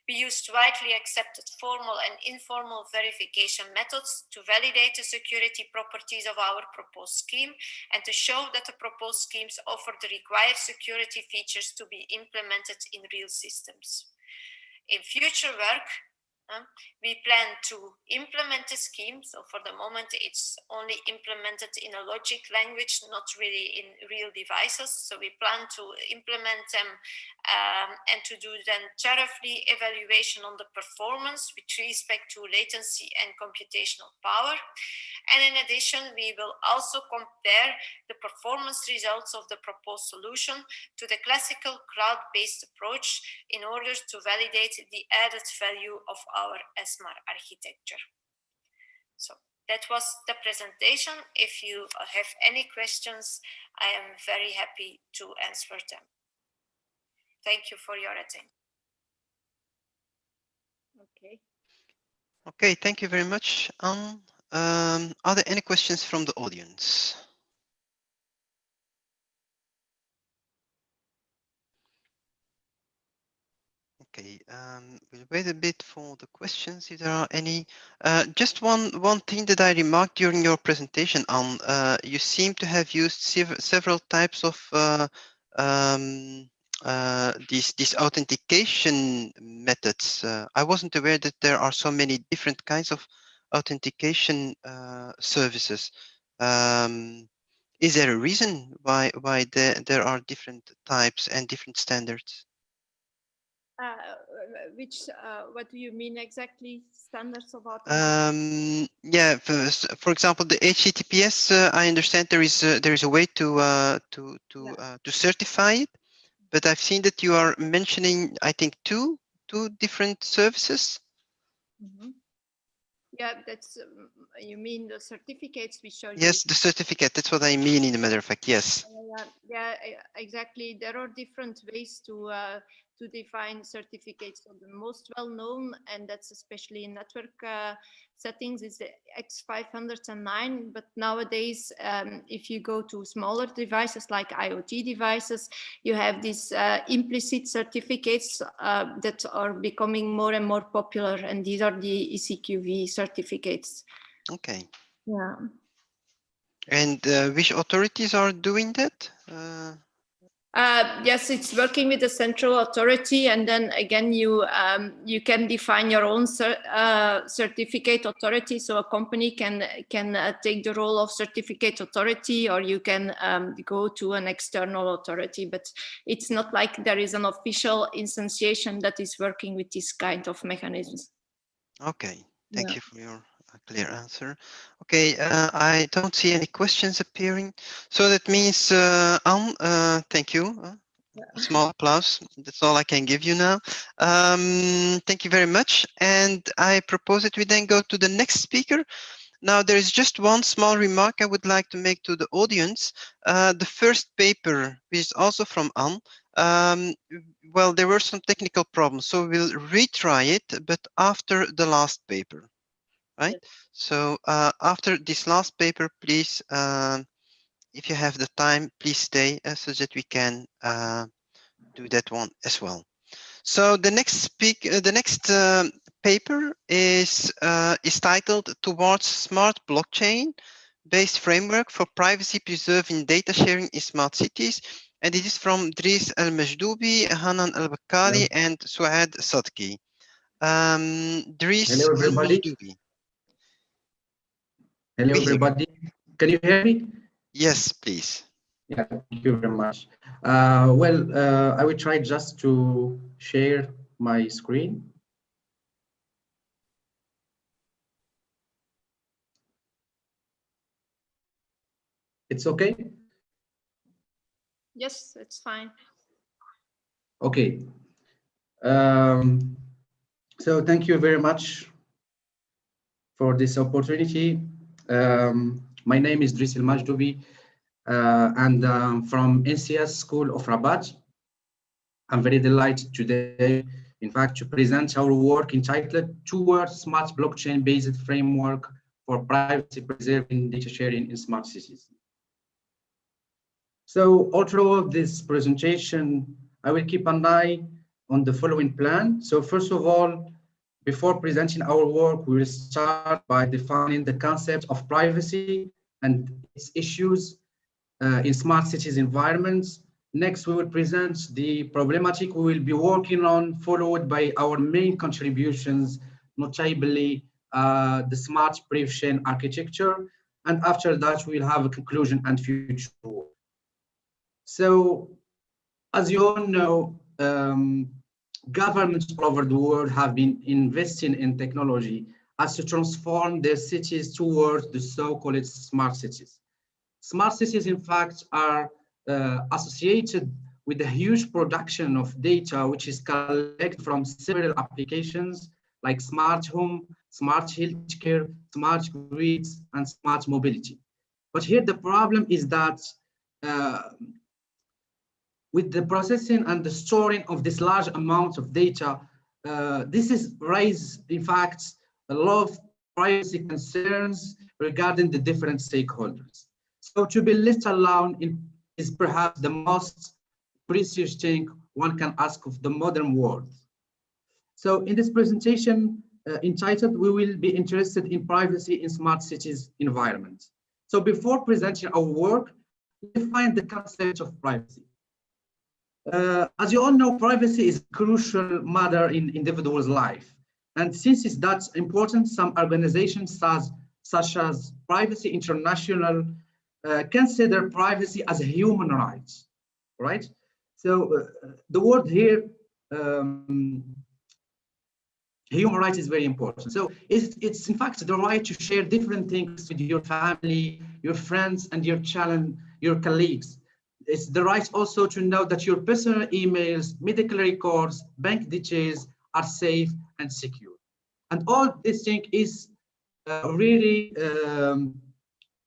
We used widely accepted formal and informal verification methods to validate the security properties of our proposed scheme and to show that the proposed schemes offer the required security features to be implemented in real systems. In future work, we plan to implement the scheme. So for the moment, it's only implemented in a logic language, not really in real devices. So we plan to implement them and to do then thoroughly evaluation on the performance with respect to latency and computational power. And in addition, we will also compare the performance results of the proposed solution to the classical cloud-based approach in order to validate the added value of our ESMAR architecture. So that was the presentation. If you have any questions, I am very happy to answer them. Thank you for your attention. Okay. Okay, thank you very much, Anne. Are there any questions from the audience? Okay, we'll wait a bit for the questions if there are any. Just one thing that I remarked during your presentation, Anne, you seem to have used several types of these authentication methods. I wasn't aware that there are so many different kinds of authentication services. Is there a reason why there are different types and different standards? What do you mean exactly? Standards of authentication? Yeah, for example, the HTTPS. I understand there is a way to certify it, but I've seen that you are mentioning, I think, two different services. Mm-hmm. Yeah, that's you mean the certificates we showed you? Yes, the certificate. That's what I mean. In a matter of fact, yes. Yeah, exactly. There are different ways to define certificates. So the most well-known, and that's especially in network settings, is the X509. But nowadays, if you go to smaller devices like IoT devices, you have these implicit certificates that are becoming more and more popular, and these are the ECQV certificates. Okay. Yeah. And which authorities are doing that? Yes, it's working with the central authority, and then again, you can define your own certificate authority. So a company can take the role of certificate authority, or you can go to an external authority. But it's not like there is an official instantiation that is working with this kind of mechanisms. Okay, thank you for your clear answer. Okay, I don't see any questions appearing. So that means, Anne, thank you. A small applause. That's all I can give you now. Thank you very much. And I propose that we then go to the next speaker. Now, there is just one small remark I would like to make to the audience. The first paper, which is also from Anne, well, there were some technical problems, so we'll retry it, but after the last paper, right? Yes. So after this last paper, please, if you have the time, please stay so that we can do that one as well. So the next paper is titled "Towards Smart Blockchain-Based Framework for Privacy-Preserving Data Sharing in Smart Cities," and it is from Dries El-Majdoubi, Hanan El-Bakkali, and Suad Sadki. Dries El-Majdoubi. Hello, everybody. Can you hear me? Yes, please. Yeah, thank you very much. I will try just to share my screen. It's okay? Yes, it's fine. Okay. So thank you very much for this opportunity. My name is Dries El-Majdoubi, and from NCS School of Rabat. I'm very delighted today, in fact, to present our work entitled "Towards Smart Blockchain-Based Framework for Privacy-Preserving Data Sharing in Smart Cities." So all through this presentation, I will keep an eye on the following plan. So first of all, before presenting our work, we will start by defining the concept of privacy and its issues in smart cities environments. Next, we will present the problematic we will be working on, followed by our main contributions, notably the smart privacy architecture. And after that, we'll have a conclusion and future work. So, as you all know, governments all over the world have been investing in technology as to transform their cities towards the so-called smart cities. Smart cities, in fact, are associated with a huge production of data, which is collected from several applications like smart home, smart healthcare, smart grids, and smart mobility. But here the problem is that with the processing and the storing of this large amount of data, this is raised, in fact, a lot of privacy concerns regarding the different stakeholders. So to be left alone is perhaps the most precious thing one can ask of the modern world. So in this presentation entitled, we will be interested in privacy in smart cities environment. So before presenting our work, define the concept of privacy. As you all know, privacy is a crucial matter in individual's life. And since it's that important, some organizations such as Privacy International consider privacy as a human right, right? So the word here, human right, is very important. So it's in fact the right to share different things with your family, your friends, and your colleagues. It's the right also to know that your personal emails, medical records, bank details are safe and secure. And all this thing is really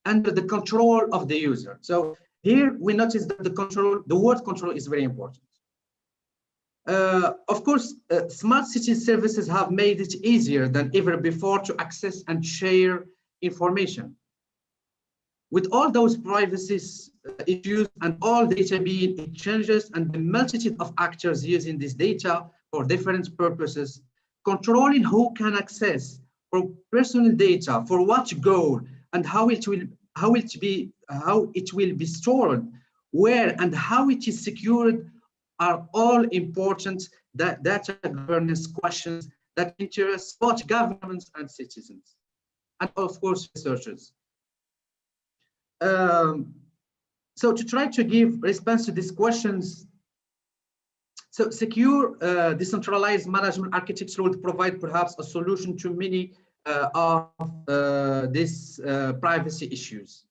under the control of the user. So here we notice that the word control is very important. Of course, smart city services have made it easier than ever before to access and share information. With all those privacy issues and all data being exchanged and the multitude of actors using this data for different purposes, controlling who can access for personal data, for what goal, and how it will be stored where and how it is secured are all important data governance questions that interest both governments and citizens, and of course researchers. So to try to give response to these questions, so secure decentralized management architecture would provide perhaps a solution to many of these privacy issues.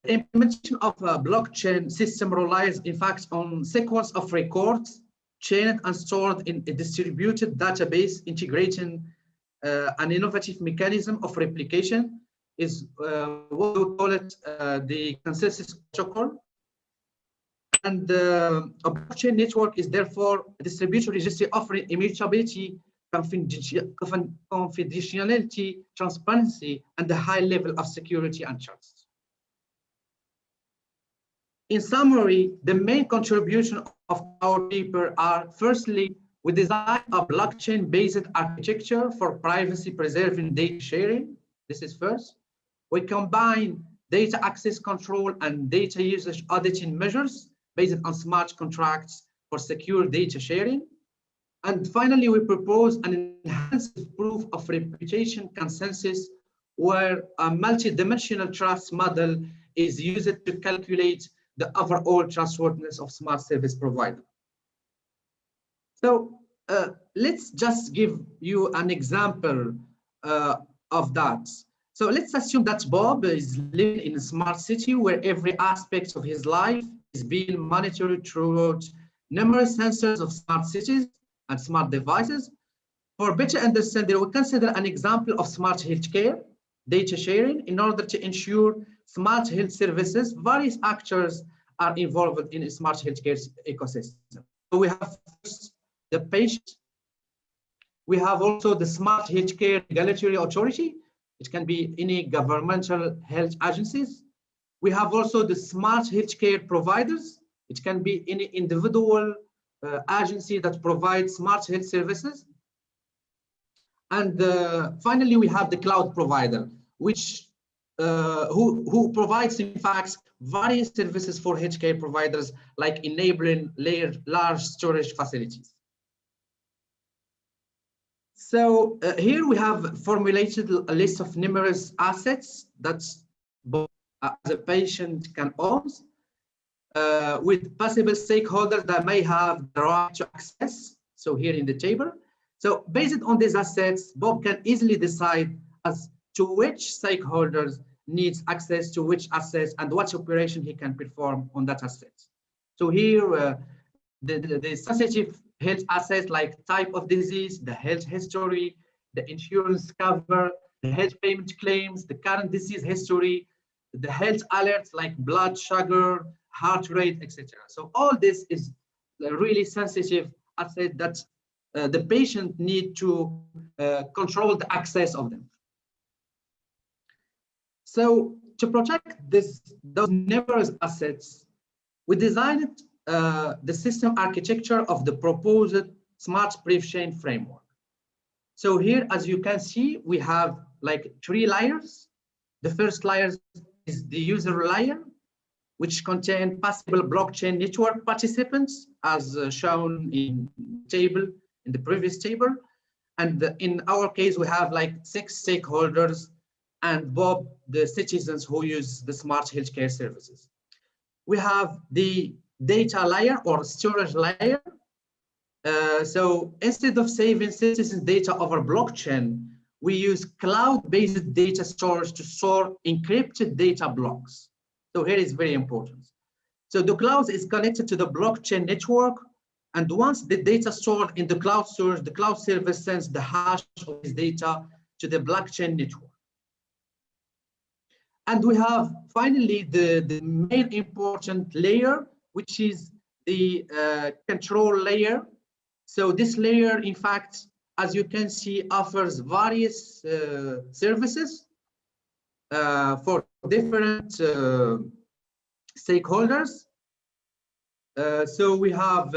Implementation of a blockchain system relies, in fact, on sequence of records chained and stored in a distributed database, integrating an innovative mechanism of replication is what we call it the consensus protocol. And a blockchain network is therefore a distributed registry offering immutability, confidentiality, transparency, and a high level of security and trust. In summary, the main contribution of our paper are, firstly, we design a blockchain-based architecture for privacy-preserving data sharing. This is first. We combine data access control and data usage auditing measures based on smart contracts for secure data sharing. And finally, we propose an enhanced proof of reputation consensus where a multi-dimensional trust model is used to calculate the overall trustworthiness of smart service provider. So let's just give you an example of that. So let's assume that Bob is living in a smart city where every aspect of his life is being monitored through numerous sensors of smart cities and smart devices. For better understanding, we consider an example of smart healthcare data sharing in order to ensure smart health services. Various actors are involved in a smart healthcare ecosystem. So we have first the patient. We have also the smart healthcare regulatory authority. It can be any governmental health agencies. We have also the smart healthcare providers. It can be any individual agency that provides smart health services. And finally, we have the cloud provider, which who provides, in fact, various services for healthcare providers, like enabling large storage facilities. So here we have formulated a list of numerous assets that the patient can own, with possible stakeholders that may have the right to access. So here in the table. So based on these assets, Bob can easily decide as to which stakeholders needs access to which assets and what operation he can perform on that asset. So here, the sensitive health assets like type of disease, the health history, the insurance cover, the health payment claims, the current disease history, the health alerts like blood sugar, heart rate, etc. So all this is a really sensitive asset that the patient need to control the access of them. So to protect those numerous assets, we designed the system architecture of the proposed smart brief chain framework. So here, as you can see, we have like 3 layers. The first layer is the user layer, which contain possible blockchain network participants, as shown in the previous table. And in our case, we have like 6 stakeholders and Bob, the citizens who use the smart healthcare services. We have the data layer or storage layer. So instead of saving citizens' data over blockchain, we use cloud-based data storage to store encrypted data blocks. So here is very important. So the cloud is connected to the blockchain network, and once the data stored in the cloud storage, the cloud service sends the hash of this data to the blockchain network. And we have finally the main important layer, which is the control layer. So this layer, in fact, as you can see, offers various services for different stakeholders. So we have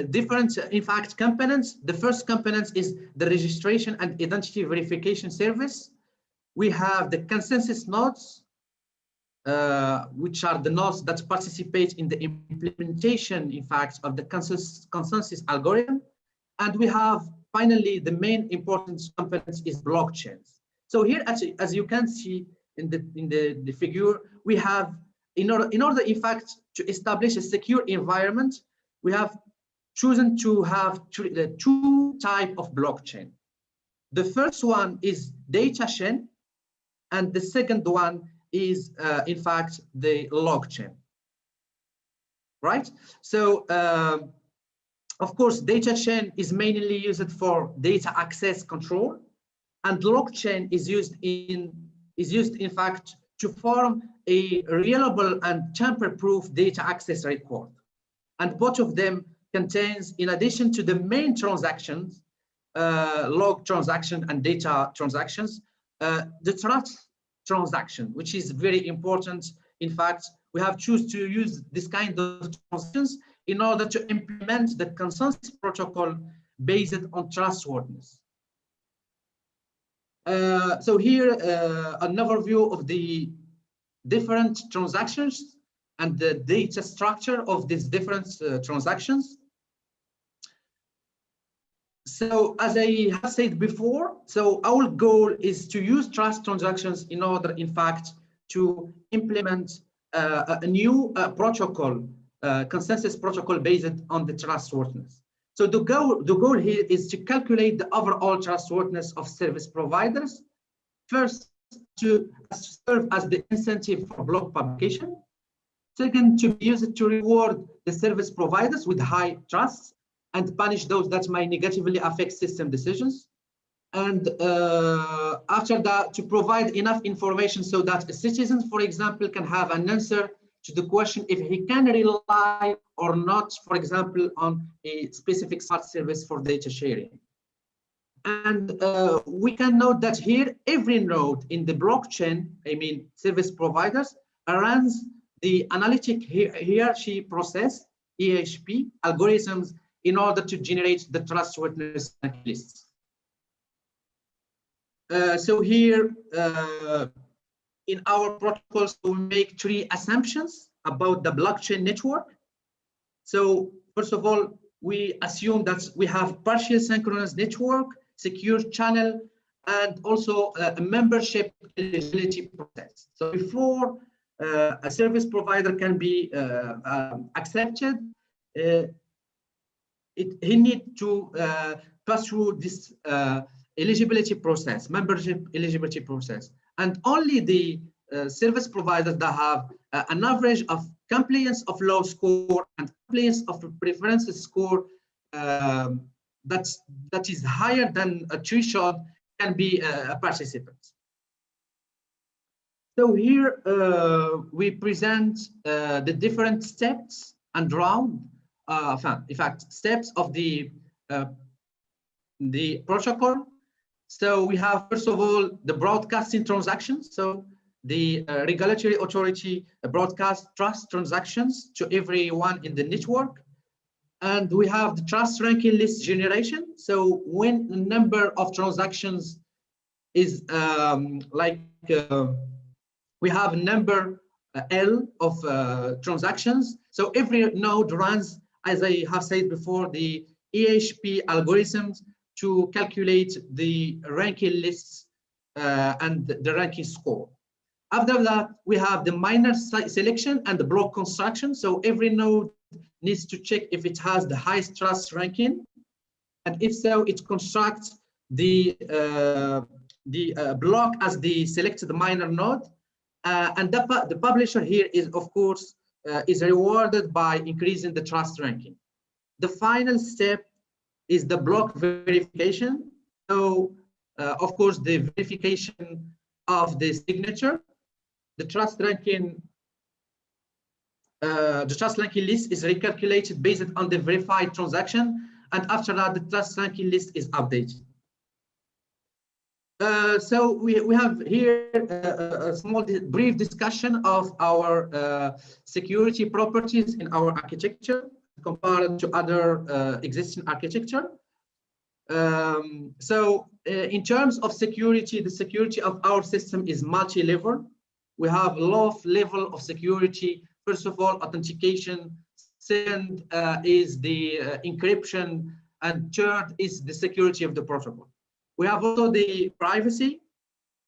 different, in fact, components. The first component is the registration and identity verification service. we have the consensus nodes, which are the nodes that participate in the implementation, in fact, of the consensus algorithm. And we have, finally, the main important component is blockchains. So here, as you can see in the figure, we have, in order, in fact, to establish a secure environment, we have chosen to have two types of blockchain. The first one is data chain, and the second one is, in fact, the log chain. Right? So, of course, data chain is mainly used for data access control, and blockchain is used in fact to form a reliable and tamper-proof data access record. And both of them contains, in addition to the main transactions, log transaction and data transactions, the trust transaction, which is very important. In fact, we have chosen to use this kind of transactions in order to implement the consensus protocol based on trustworthiness. So here, an overview of the different transactions and the data structure of these different transactions. So as I have said before, so our goal is to use trust transactions in order, in fact, to implement a new protocol, consensus protocol based on the trustworthiness. So the goal here is to calculate the overall trustworthiness of service providers. First, to serve as the incentive for block publication. Second, to be used to reward the service providers with high trust and punish those that might negatively affect system decisions. And after that, to provide enough information so that a citizen, for example, can have an answer to the question if he can rely or not, for example, on a specific smart service for data sharing. And we can note that here, every node in the blockchain, I mean, service providers, runs the analytic hierarchy process, EHP, algorithms in order to generate the trustworthiness lists. So here, in our protocols, we make three assumptions about the blockchain network. So first of all, we assume that we have partial synchronous network, secure channel, and also a membership eligibility process. So before a service provider can be accepted, he needs to pass through this eligibility process, membership eligibility process. And only the service providers that have an average of compliance of law score and compliance of preferences score that is higher than a threshold can be a participant. So here we present the different steps and round, in fact, steps of the protocol. So we have, first of all, the broadcasting transactions. So the regulatory authority broadcast trust transactions to everyone in the network. And we have the trust ranking list generation. So when the number of transactions is we have a number L of transactions. So every node runs, as I have said before, the EHP algorithms to calculate the ranking lists and the ranking score. After that, we have the minor selection and the block construction. So every node needs to check if it has the highest trust ranking, and if so, it constructs the block as the selected minor node. And the publisher here is, of course, is rewarded by increasing the trust ranking. The final step is the block verification. So, of course, the verification of the signature, the trust ranking list is recalculated based on the verified transaction, and after that, the trust ranking list is updated. So we have here a small brief discussion of our security properties in our architecture compared to other existing architecture. In terms of security, the security of our system is multi-level. We have a lot of level of security. First of all, authentication. Second is the encryption, and third is the security of the protocol. We have also the privacy.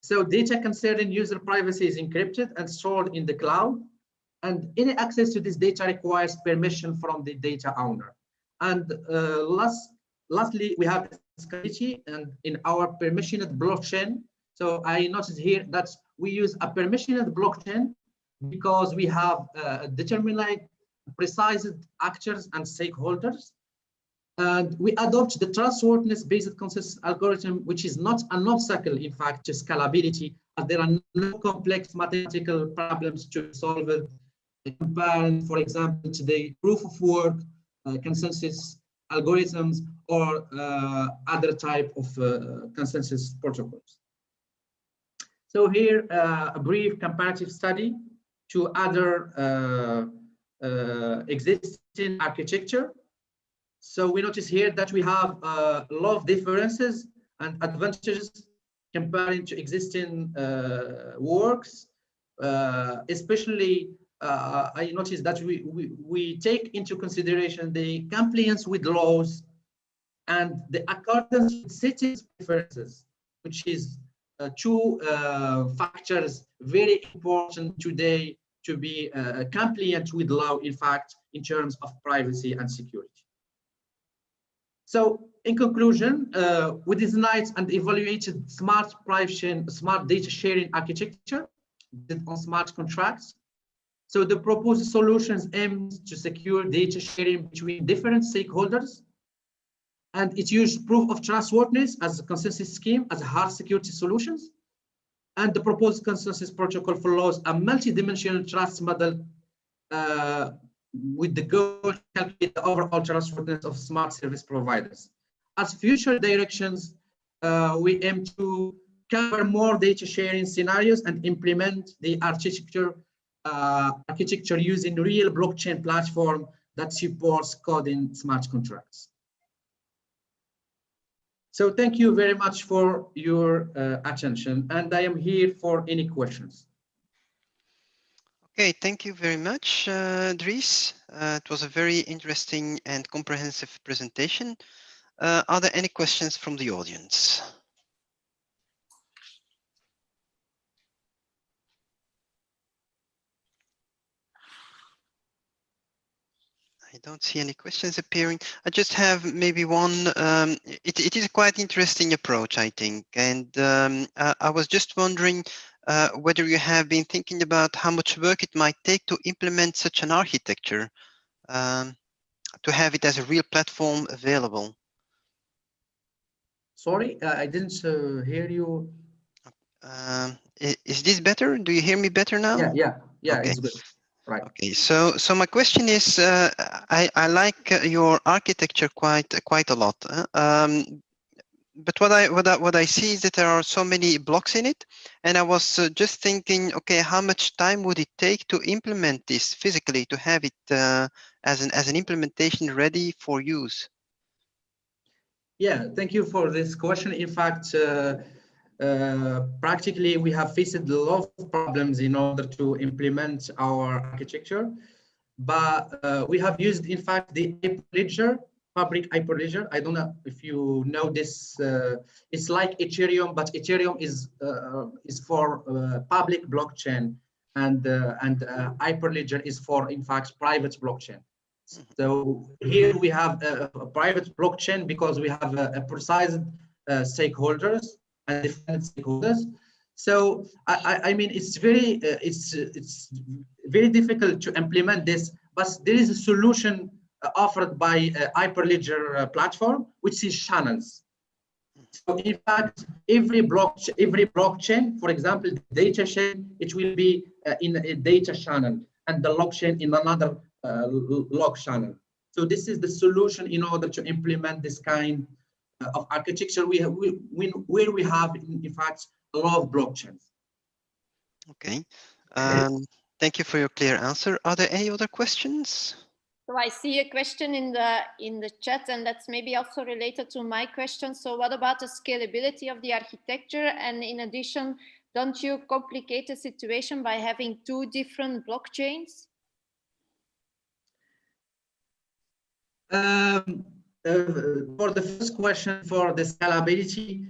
So data concerning user privacy is encrypted and stored in the cloud, and any access to this data requires permission from the data owner. And lastly, we have security and in our permissioned blockchain. So I noticed here that we use a permissioned blockchain because we have determined precise actors and stakeholders. And we adopt the trustworthiness-based consensus algorithm, which is not an obstacle, in fact, to scalability, as there are no complex mathematical problems to solve it. Comparing, for example, to the proof of work, consensus algorithms, or other type of consensus protocols. So here, a brief comparative study to other existing architecture. So we notice here that we have a lot of differences and advantages comparing to existing works, especially I noticed that we take into consideration the compliance with laws and the accordance with citizens' preferences, which is two factors very important today to be compliant with law, in fact, in terms of privacy and security. So in conclusion, we designed and evaluated smart data sharing architecture on smart contracts. So the proposed solutions aim to secure data sharing between different stakeholders, and it used proof of trustworthiness as a consensus scheme as a hard security solutions. And the proposed consensus protocol follows a multi-dimensional trust model with the goal to calculate the overall trustworthiness of smart service providers. As future directions, we aim to cover more data sharing scenarios and implement the architecture using real blockchain platform that supports coding smart contracts. So thank you very much for your attention, and I am here for any questions. Okay, thank you very much, Dries. It was a very interesting and comprehensive presentation. Are there any questions from the audience? I don't see any questions appearing. I just have maybe one. It is a quite interesting approach, I think. And I was just wondering whether you have been thinking about how much work it might take to implement such an architecture, to have it as a real platform available. Sorry, I didn't hear you. Is this better? Do you hear me better now? Yeah, okay. It's good. Right. Okay, so my question is, I like your architecture quite a lot. But what I see is that there are so many blocks in it, and I was just thinking, okay, how much time would it take to implement this physically, to have it as an implementation ready for use? Yeah, thank you for this question. In fact, practically we have faced a lot of problems in order to implement our architecture, but we have used, in fact, the Hyperledger, Fabric Hyperledger. I don't know if you know this. It's like Ethereum, but Ethereum is for public blockchain, and Hyperledger is for, in fact, private blockchain. So here we have a private blockchain because we have a precise stakeholders and different stakeholders. So I mean, it's very difficult to implement this, but there is a solution offered by Hyperledger platform, which is channels. So in fact, every blockchain, for example, the data chain, it will be in a data channel, and the log chain in another log channel. So this is the solution in order to implement this kind of architecture where we have, in fact, a lot of blockchains. Okay. Thank you for your clear answer. Are there any other questions? So I see a question in the chat, and that's maybe also related to my question. So what about the scalability of the architecture? And in addition, don't you complicate the situation by having two different blockchains? For the first question, for the scalability,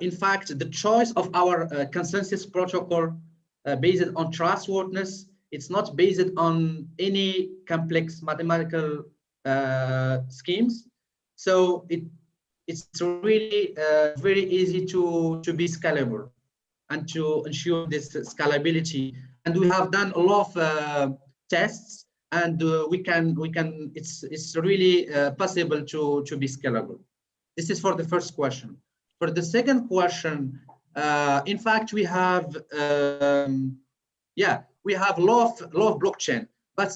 in fact, the choice of our consensus protocol based on trustworthiness, it's not based on any complex mathematical schemes. So it's really very easy to be scalable and to ensure this scalability. And we have done a lot of tests, and it's really possible to be scalable. This is for the first question. For the second question, in fact, we have we have law of blockchain, but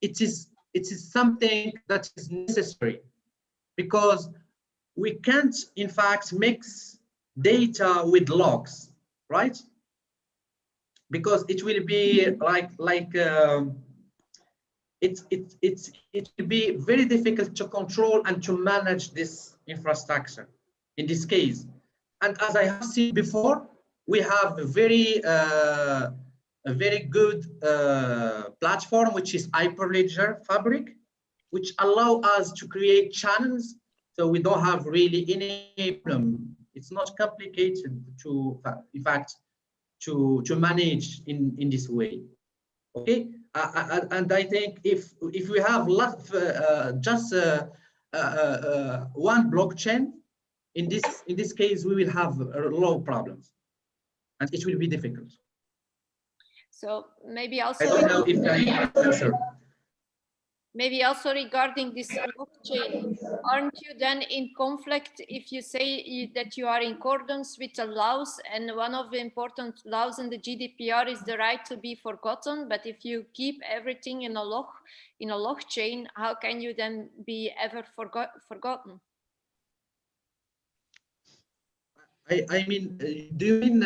it is something that is necessary, because we can't in fact mix data with logs, right? Because it will be it will be very difficult to control and to manage this infrastructure in this case. And as I have seen before, we have a very good platform, which is Hyperledger Fabric, which allow us to create channels, so we don't have really any problem. It's not complicated to, in fact, to manage in this way. Okay, and I think if we have just one blockchain, in this case, we will have a lot of problems, and it will be difficult. So maybe also, I don't know if I answered. Maybe also regarding this blockchain, aren't you then in conflict if you say that you are in accordance with the laws, and one of the important laws in the GDPR is the right to be forgotten, but if you keep everything in a log chain, how can you then be ever forgotten? I mean, do you mean,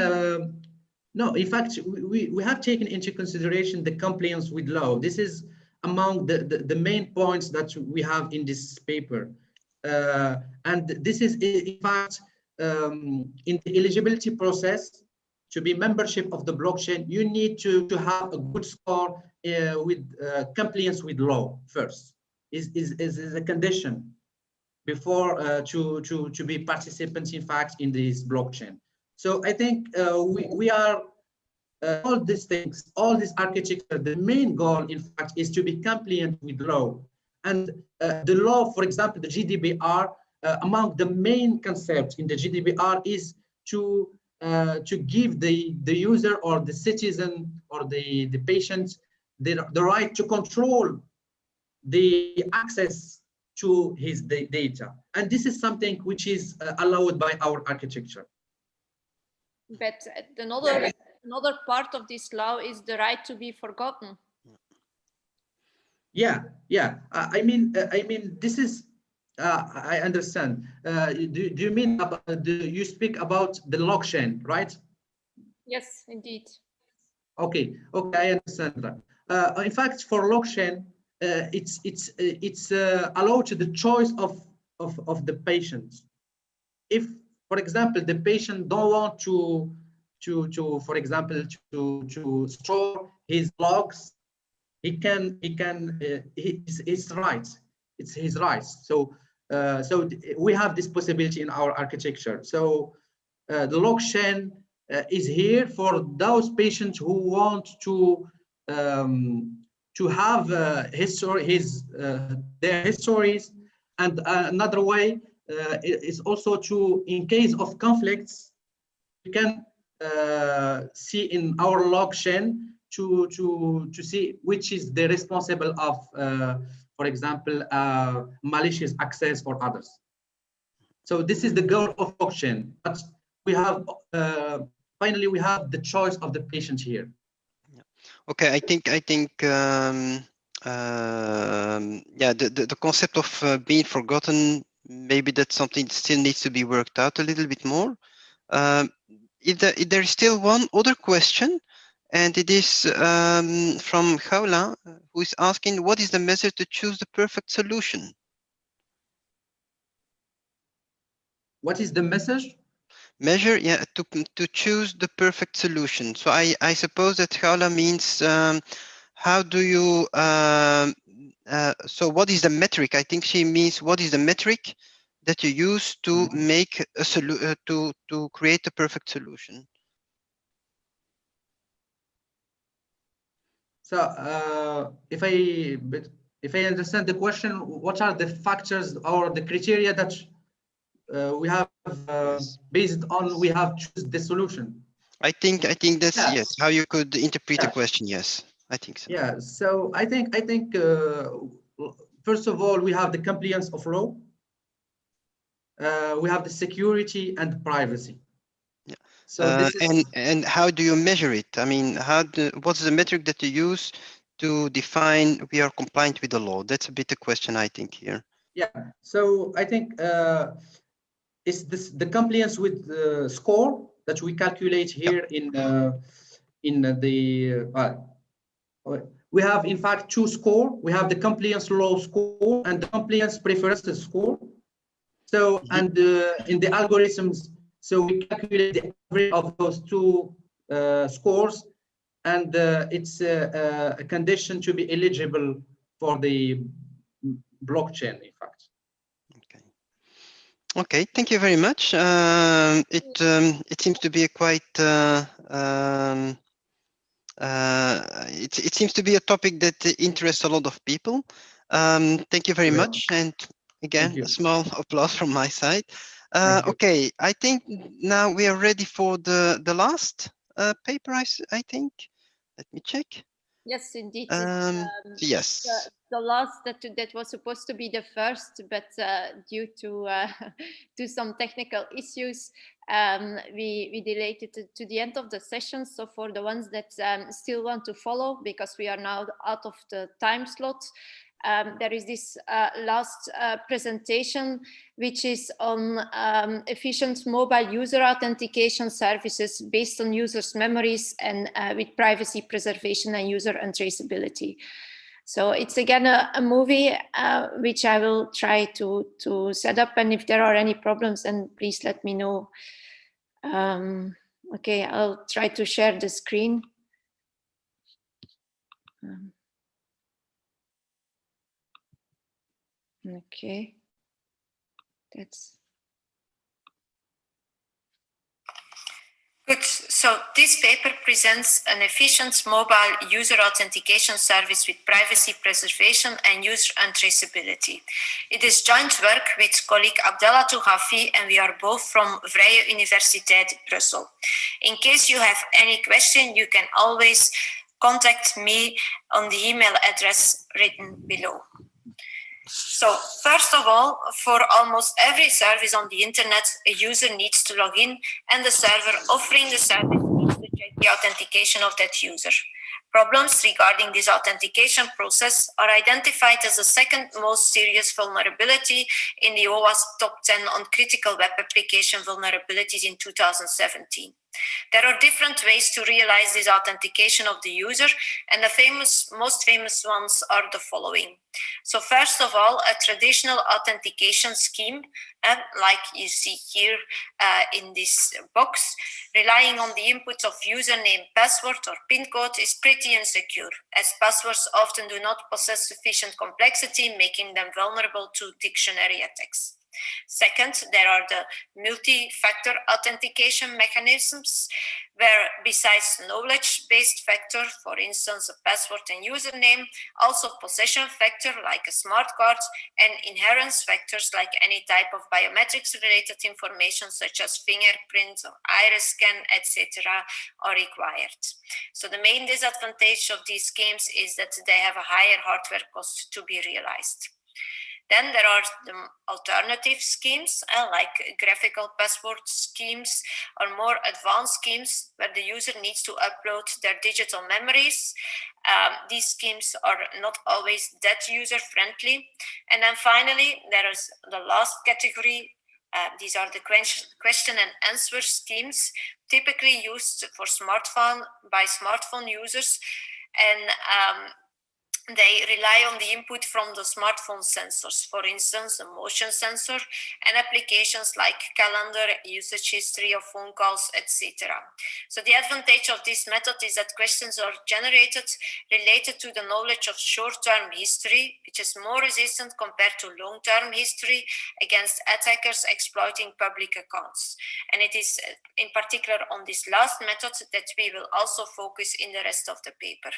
no, in fact, we have taken into consideration the compliance with law. This is among the main points that we have in this paper. And this is, in fact, in the eligibility process, to be membership of the blockchain, you need to have a good score with compliance with law first, is a condition before to be participants, in fact, in this blockchain. So I think we are all these things, all this architecture, the main goal, in fact, is to be compliant with law. And the law, for example, the GDPR, among the main concepts in the GDPR is to give the user or the citizen or the patient the right to control the access to his data. And this is something which is allowed by our architecture. But another part of this law is the right to be forgotten. Yeah. I mean, this is. I understand. Do you mean about you speak about the blockchain, right? Yes, indeed. Okay. I understand that. In fact, for blockchain, it's allowed to the choice of the patient. If, for example, the patient don't want to for example, to store his logs, it's right. It's his rights. So we have this possibility in our architecture. So the blockchain is here for those patients who want to have their histories, and another way is also to, in case of conflicts, we can see in our log chain to see which is the responsible of, for example, malicious access or others. So this is the goal of blockchain. But we have finally we have the choice of the patient here. Okay, I think yeah, the concept of being forgotten, maybe that's something that still needs to be worked out a little bit more. If there is still one other question, And it is from Gaula, who is asking, what is the method to choose the perfect solution? What is the message? Measure, yeah, to choose the perfect solution. So I suppose that Gaula means how do you so what is the metric? I think she means what is the metric that you use to make a to create a perfect solution. So if I understand the question, what are the factors or the criteria that we have based on we have choose the solution? I think that's Yeah. yes. How you could interpret the Yeah. question? Yes, I think so. Yeah. So I think first of all we have the compliance of law. We have the security and privacy. Yeah. So this is and how do you measure it? I mean, what's the metric that you use to define we are compliant with the law? That's a bit the question, I think, here. yeah. So I think it's the compliance with the score that we calculate here in the we have in fact two score. We have the compliance law score and the compliance preferences score. So and in the algorithms, so we calculate the average of those two scores, and it's a condition to be eligible for the blockchain, in fact. Okay. Okay, thank you very much. It seems to be a quite it seems to be a topic that interests a lot of people. Thank you very much, and again, a small applause from my side. Okay, I think now we are ready for the last paper. I think. Let me check. Yes, indeed. Yes. The last that was supposed to be the first, but due to to some technical issues, we delayed it to the end of the session. So for the ones that still want to follow, because we are now out of the time slot, there is this last presentation, which is on efficient mobile user authentication services based on users' memories and with privacy preservation and user untraceability. So it's again a movie which I will try to set up, and if there are any problems, then please let me know. Okay, I'll try to share the screen. Okay, that's good. So this paper presents an efficient mobile user authentication service with privacy preservation and user untraceability. It is joint work with colleague Abdallah Touhafi, and we are both from Vrije Universiteit Brussels. In case you have any question, you can always contact me on the email address written below. So first of all, for almost every service on the internet, a user needs to log in, and the server offering the service needs to check the authentication of that user. Problems regarding this authentication process are identified as the second most serious vulnerability in the OWASP Top 10 on critical web application vulnerabilities in 2017. There are different ways to realize this authentication of the user, and the most famous ones are the following. So first of all, a traditional authentication scheme, like you see here in this box, relying on the input of username, password, or PIN code is pretty insecure, as passwords often do not possess sufficient complexity, making them vulnerable to dictionary attacks. Second, there are the multi-factor authentication mechanisms, where besides knowledge-based factor, for instance, a password and username, also possession factor like a smart card and inherence factors like any type of biometrics-related information such as fingerprint or iris scan, etc. are required. So the main disadvantage of these schemes is that they have a higher hardware cost to be realized. Then there are the alternative schemes, like graphical password schemes or more advanced schemes where the user needs to upload their digital memories. These schemes are not always that user-friendly. And then finally, there is the last category, These are the question and answer schemes typically used for by smartphone users, and they rely on the input from the smartphone sensors, for instance, a motion sensor, and applications like calendar, usage history of phone calls, etc. So the advantage of this method is that questions are generated related to the knowledge of short-term history, which is more resistant compared to long-term history against attackers exploiting public accounts. And it is in particular on this last method that we will also focus in the rest of the paper.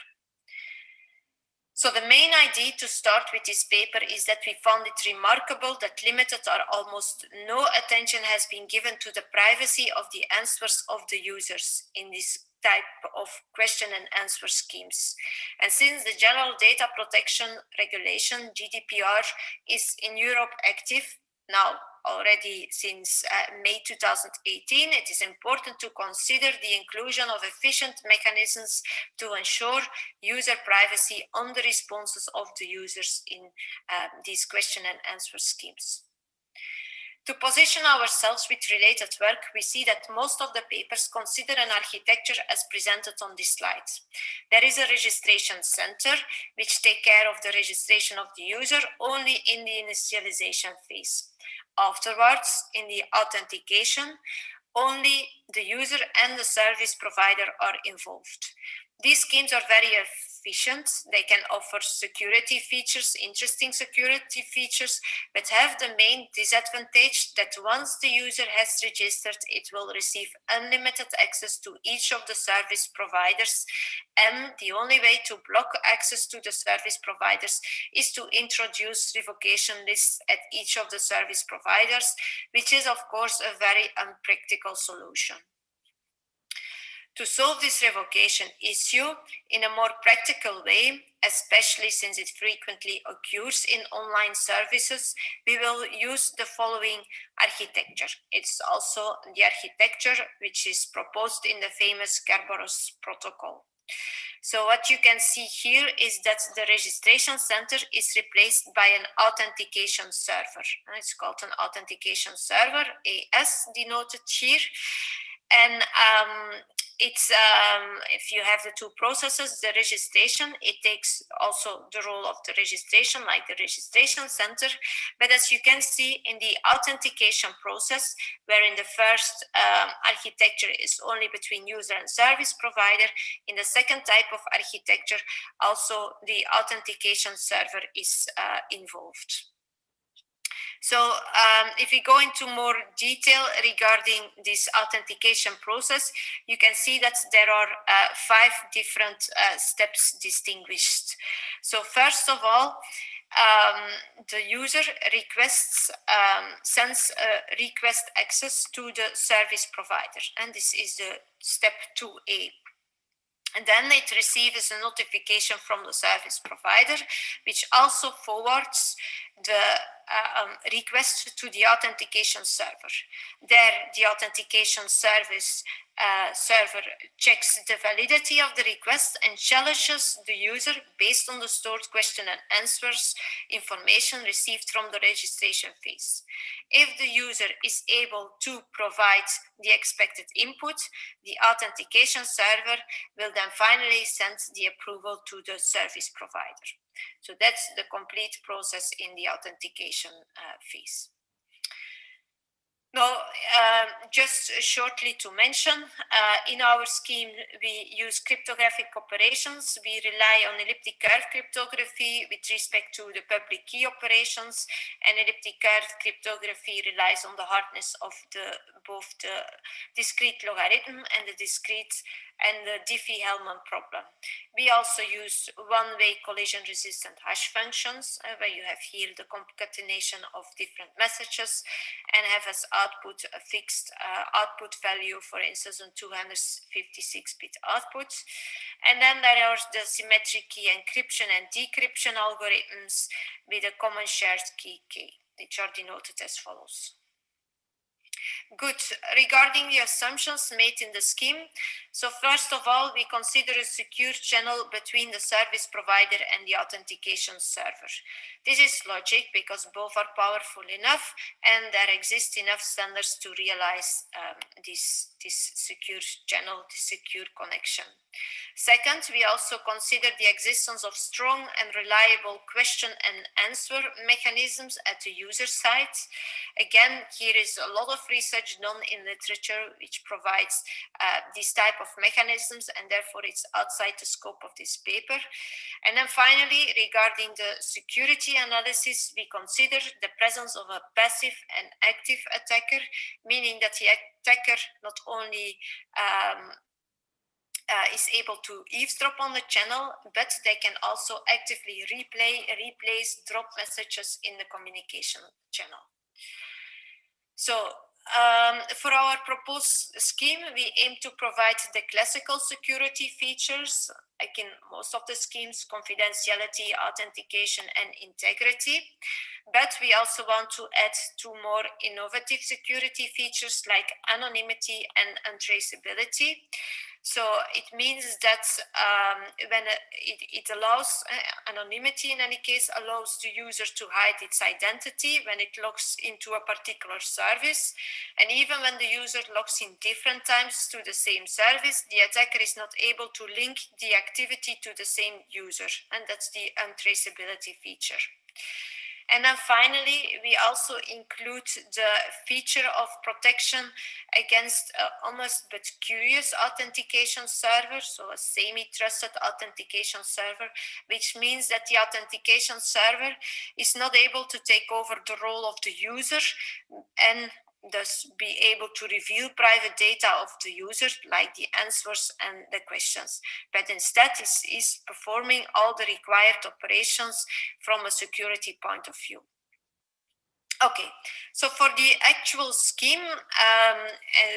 So the main idea to start with this paper is that we found it remarkable that limited or almost no attention has been given to the privacy of the answers of the users in this type of question and answer schemes. And since the General Data Protection Regulation, GDPR, is in Europe active now already since May 2018, it is important to consider the inclusion of efficient mechanisms to ensure user privacy on the responses of the users in these question and answer schemes. To position ourselves with related work, we see that most of the papers consider an architecture as presented on this slide. There is a registration center which takes care of the registration of the user only in the initialization phase. Afterwards, in the authentication, only the user and the service provider are involved. These schemes are very efficient. They can offer security features, interesting security features, but have the main disadvantage that once the user has registered, it will receive unlimited access to each of the service providers. And the only way to block access to the service providers is to introduce revocation lists at each of the service providers, which is of course a very unpractical solution. To solve this revocation issue in a more practical way, especially since it frequently occurs in online services, we will use the following architecture. It's also the architecture which is proposed in the famous Kerberos protocol. So what you can see here is that the registration center is replaced by an authentication server. It's called an authentication server, AS denoted here. And if you have the two processes, the registration, it takes also the role of the registration, like the registration center. But as you can see in the authentication process, where in the first architecture is only between user and service provider, in the second type of architecture, also the authentication server is involved. So if we go into more detail regarding this authentication process, you can see that there are 5 different steps distinguished. So first of all, the user sends a request access to the service provider, and this is the step 2A. And then it receives a notification from the service provider, which also forwards the request to the authentication server. There, the authentication server checks the validity of the request and challenges the user based on the stored question and answers information received from the registration phase. If the user is able to provide the expected input, the authentication server will then finally send the approval to the service provider. So that's the complete process in the authentication phase. Now, just shortly to mention, in our scheme, we use cryptographic operations. We rely on elliptic curve cryptography with respect to the public key operations, and elliptic curve cryptography relies on the hardness of both the discrete logarithm and the discrete and the Diffie-Hellman problem. We also use one-way collision-resistant hash functions, where you have here the concatenation of different messages and have as output a fixed output value, for instance, on 256-bit output. And then there are the symmetric key encryption and decryption algorithms with a common shared key K, which are denoted as follows. Good. Regarding the assumptions made in the scheme, so first of all, we consider a secure channel between the service provider and the authentication server. This is logic because both are powerful enough and there exist enough standards to realize this secure channel, this secure connection. Second, we also consider the existence of strong and reliable question and answer mechanisms at the user side. Again, here is a lot of research done in literature which provides these type of mechanisms, and therefore it's outside the scope of this paper. And then finally, regarding the security analysis, we consider the presence of a passive and active attacker, meaning that the attacker not only is able to eavesdrop on the channel, but they can also actively replace, drop messages in the communication channel. So for our proposed scheme, we aim to provide the classical security features, like in most of the schemes, confidentiality, authentication, and integrity. But we also want to add two more innovative security features like anonymity and untraceability. So it means that when it allows anonymity, in any case, allows the user to hide its identity when it logs into a particular service. And even when the user logs in different times to the same service, the attacker is not able to link the activity to the same user. And that's the untraceability feature. And then finally, we also include the feature of protection against honest but curious authentication server, so a semi-trusted authentication server, which means that the authentication server is not able to take over the role of the user and thus be able to reveal private data of the user, like the answers and the questions, but instead is performing all the required operations from a security point of view. Okay, so for the actual scheme,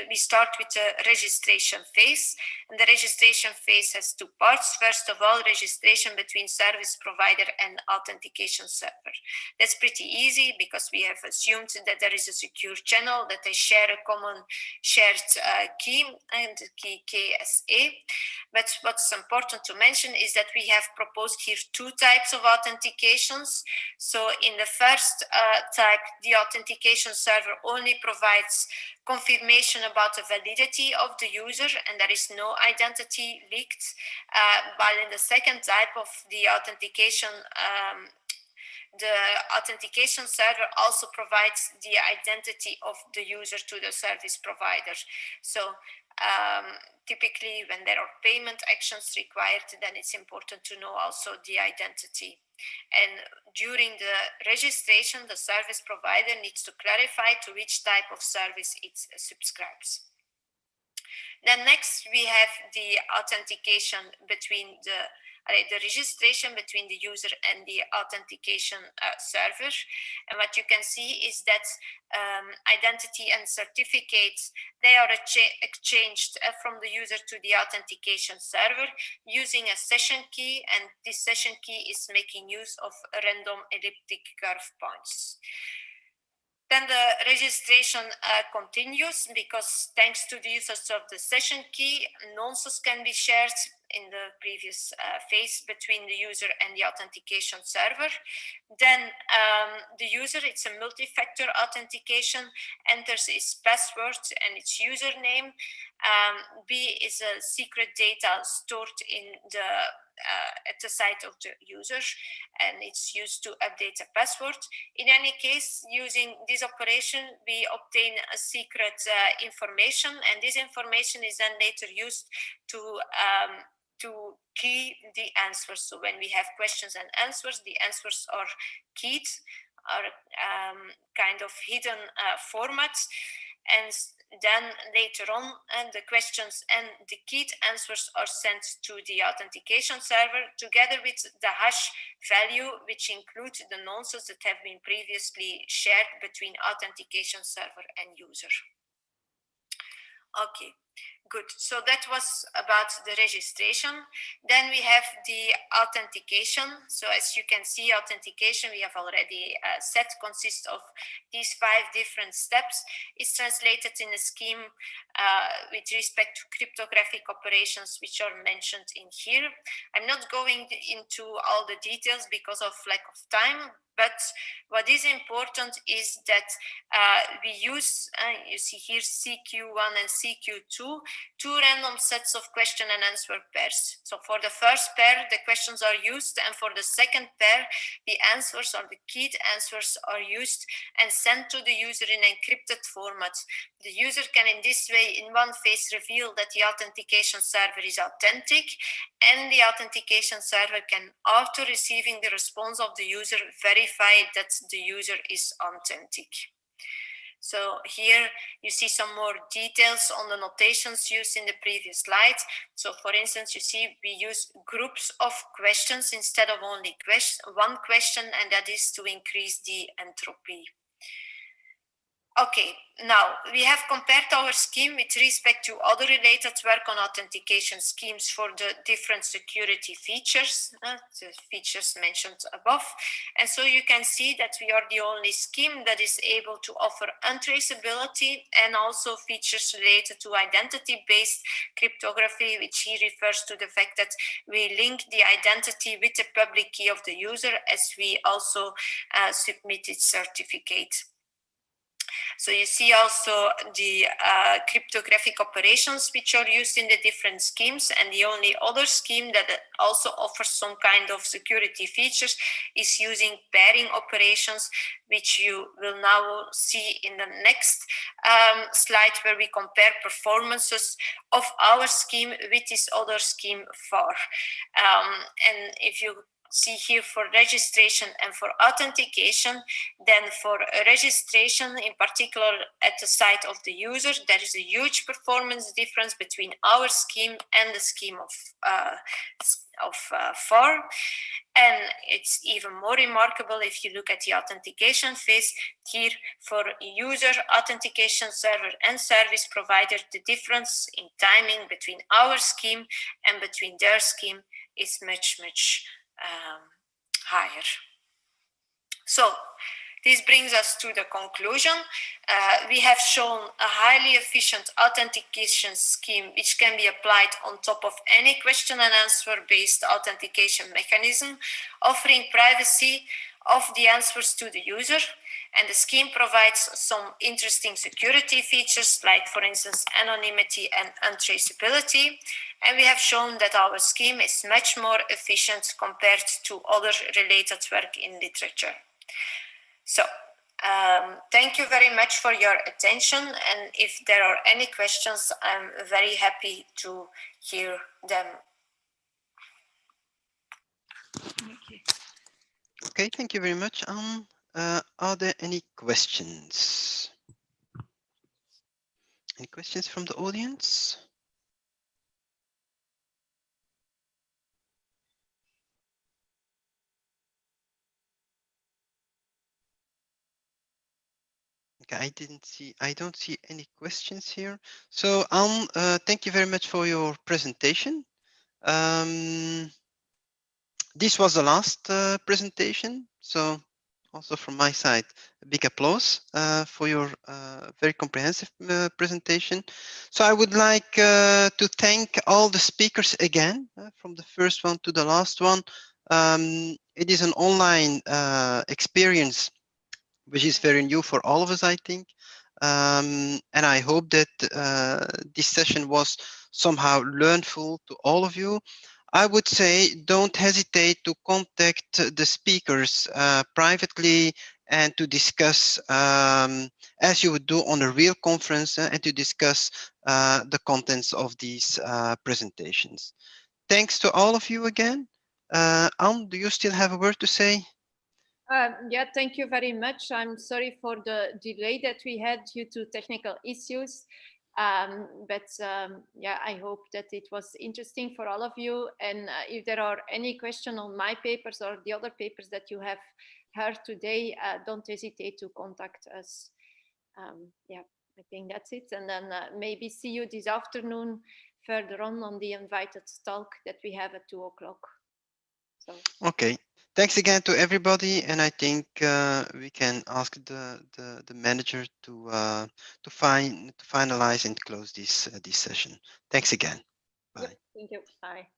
we start with the registration phase. And the registration phase has two parts. First of all, registration between service provider and authentication server. That's pretty easy because we have assumed that there is a secure channel, that they share a common shared key and the key KSA. But what's important to mention is that we have proposed here two types of authentications. So in the first type, the authentication server only provides confirmation about the validity of the user and there is no identity leaked, while in the second type of the authentication server also provides the identity of the user to the service provider. So typically when there are payment actions required, then it's important to know also the identity. And during the registration, the service provider needs to clarify to which type of service it subscribes. Then next, we have the authentication between the registration between the user and the authentication server. And what you can see is that identity and certificates, they are exchanged from the user to the authentication server using a session key, and this session key is making use of random elliptic curve points. Then the registration continues because thanks to the usage of the session key, nonces can be shared in the previous phase between the user and the authentication server. Then the user, it's a multi-factor authentication, enters its password and its username. B is a secret data stored in the at the side of the user, and it's used to update a password. In any case, using this operation, we obtain a secret information, and this information is then later used to key the answers. So when we have questions and answers, the answers are keyed, are kind of hidden formats. And then later on, the questions and the keyed answers are sent to the authentication server together with the hash value, which includes the nonces that have been previously shared between authentication server and user. Okay, Good. So that was about the registration. Then we have the authentication. So as you can see, authentication, we have already said, consists of these 5 different steps. It's translated in a scheme with respect to cryptographic operations, which are mentioned in here. I'm not going into all the details because of lack of time, but what is important is that we use, you see here, CQ1 and CQ2, 2 random sets of question and answer pairs. So for the first pair, the questions are used, and for the second pair, the answers or the keyed answers are used and sent to the user in encrypted format. The user can in this way, in one phase, reveal that the authentication server is authentic, and the authentication server can, after receiving the response of the user, verify that the user is authentic. So here you see some more details on the notations used in the previous slide. So for instance, you see we use groups of questions instead of only one question, and that is to increase the entropy. Okay, now we have compared our scheme with respect to other related work on authentication schemes for the different security features, the features mentioned above. And so you can see that we are the only scheme that is able to offer untraceability and also features related to identity-based cryptography, which here refers to the fact that we link the identity with the public key of the user as we also submit its certificate. So you see also the cryptographic operations which are used in the different schemes, and the only other scheme that also offers some kind of security features is using pairing operations, which you will now see in the next slide, where we compare performances of our scheme with this other scheme FAR. And if you see here for registration and for authentication, then for registration, in particular at the site of the user, there is a huge performance difference between our scheme and the scheme of FAR. And it's even more remarkable if you look at the authentication phase. Here for user, authentication server and service provider, the difference in timing between our scheme and between their scheme is much higher. So this brings us to the conclusion. We have shown a highly efficient authentication scheme which can be applied on top of any question and answer based authentication mechanism, offering privacy of the answers to the user. And the scheme provides some interesting security features, like, for instance, anonymity and untraceability. And we have shown that our scheme is much more efficient compared to other related work in literature. So, thank you very much for your attention. And if there are any questions, I'm very happy to hear them. Okay, thank you very much. Are there any questions? Any questions from the audience? Okay, I don't see any questions here. So thank you very much for your presentation. This was the last presentation. So also from my side, a big applause for your very comprehensive presentation. So I would like to thank all the speakers again, from the first one to the last one. It is an online experience which is very new for all of us, I think. And I hope that this session was somehow learnful to all of you. I would say don't hesitate to contact the speakers privately and to discuss, as you would do on a real conference, and to discuss the contents of these presentations. Thanks to all of you again. Anne, do you still have a word to say? Yeah, thank you very much. I'm sorry for the delay that we had due to technical issues. Yeah, I hope that it was interesting for all of you. And if there are any questions on my papers or the other papers that you have heard today, don't hesitate to contact us. Yeah, I think that's it. And then maybe see you this afternoon further on the invited talk that we have at 2 o'clock. So. Okay. Thanks again to everybody, and I think we can ask the manager to finalize and close this session. Thanks again. Bye. Yep, thank you. Bye.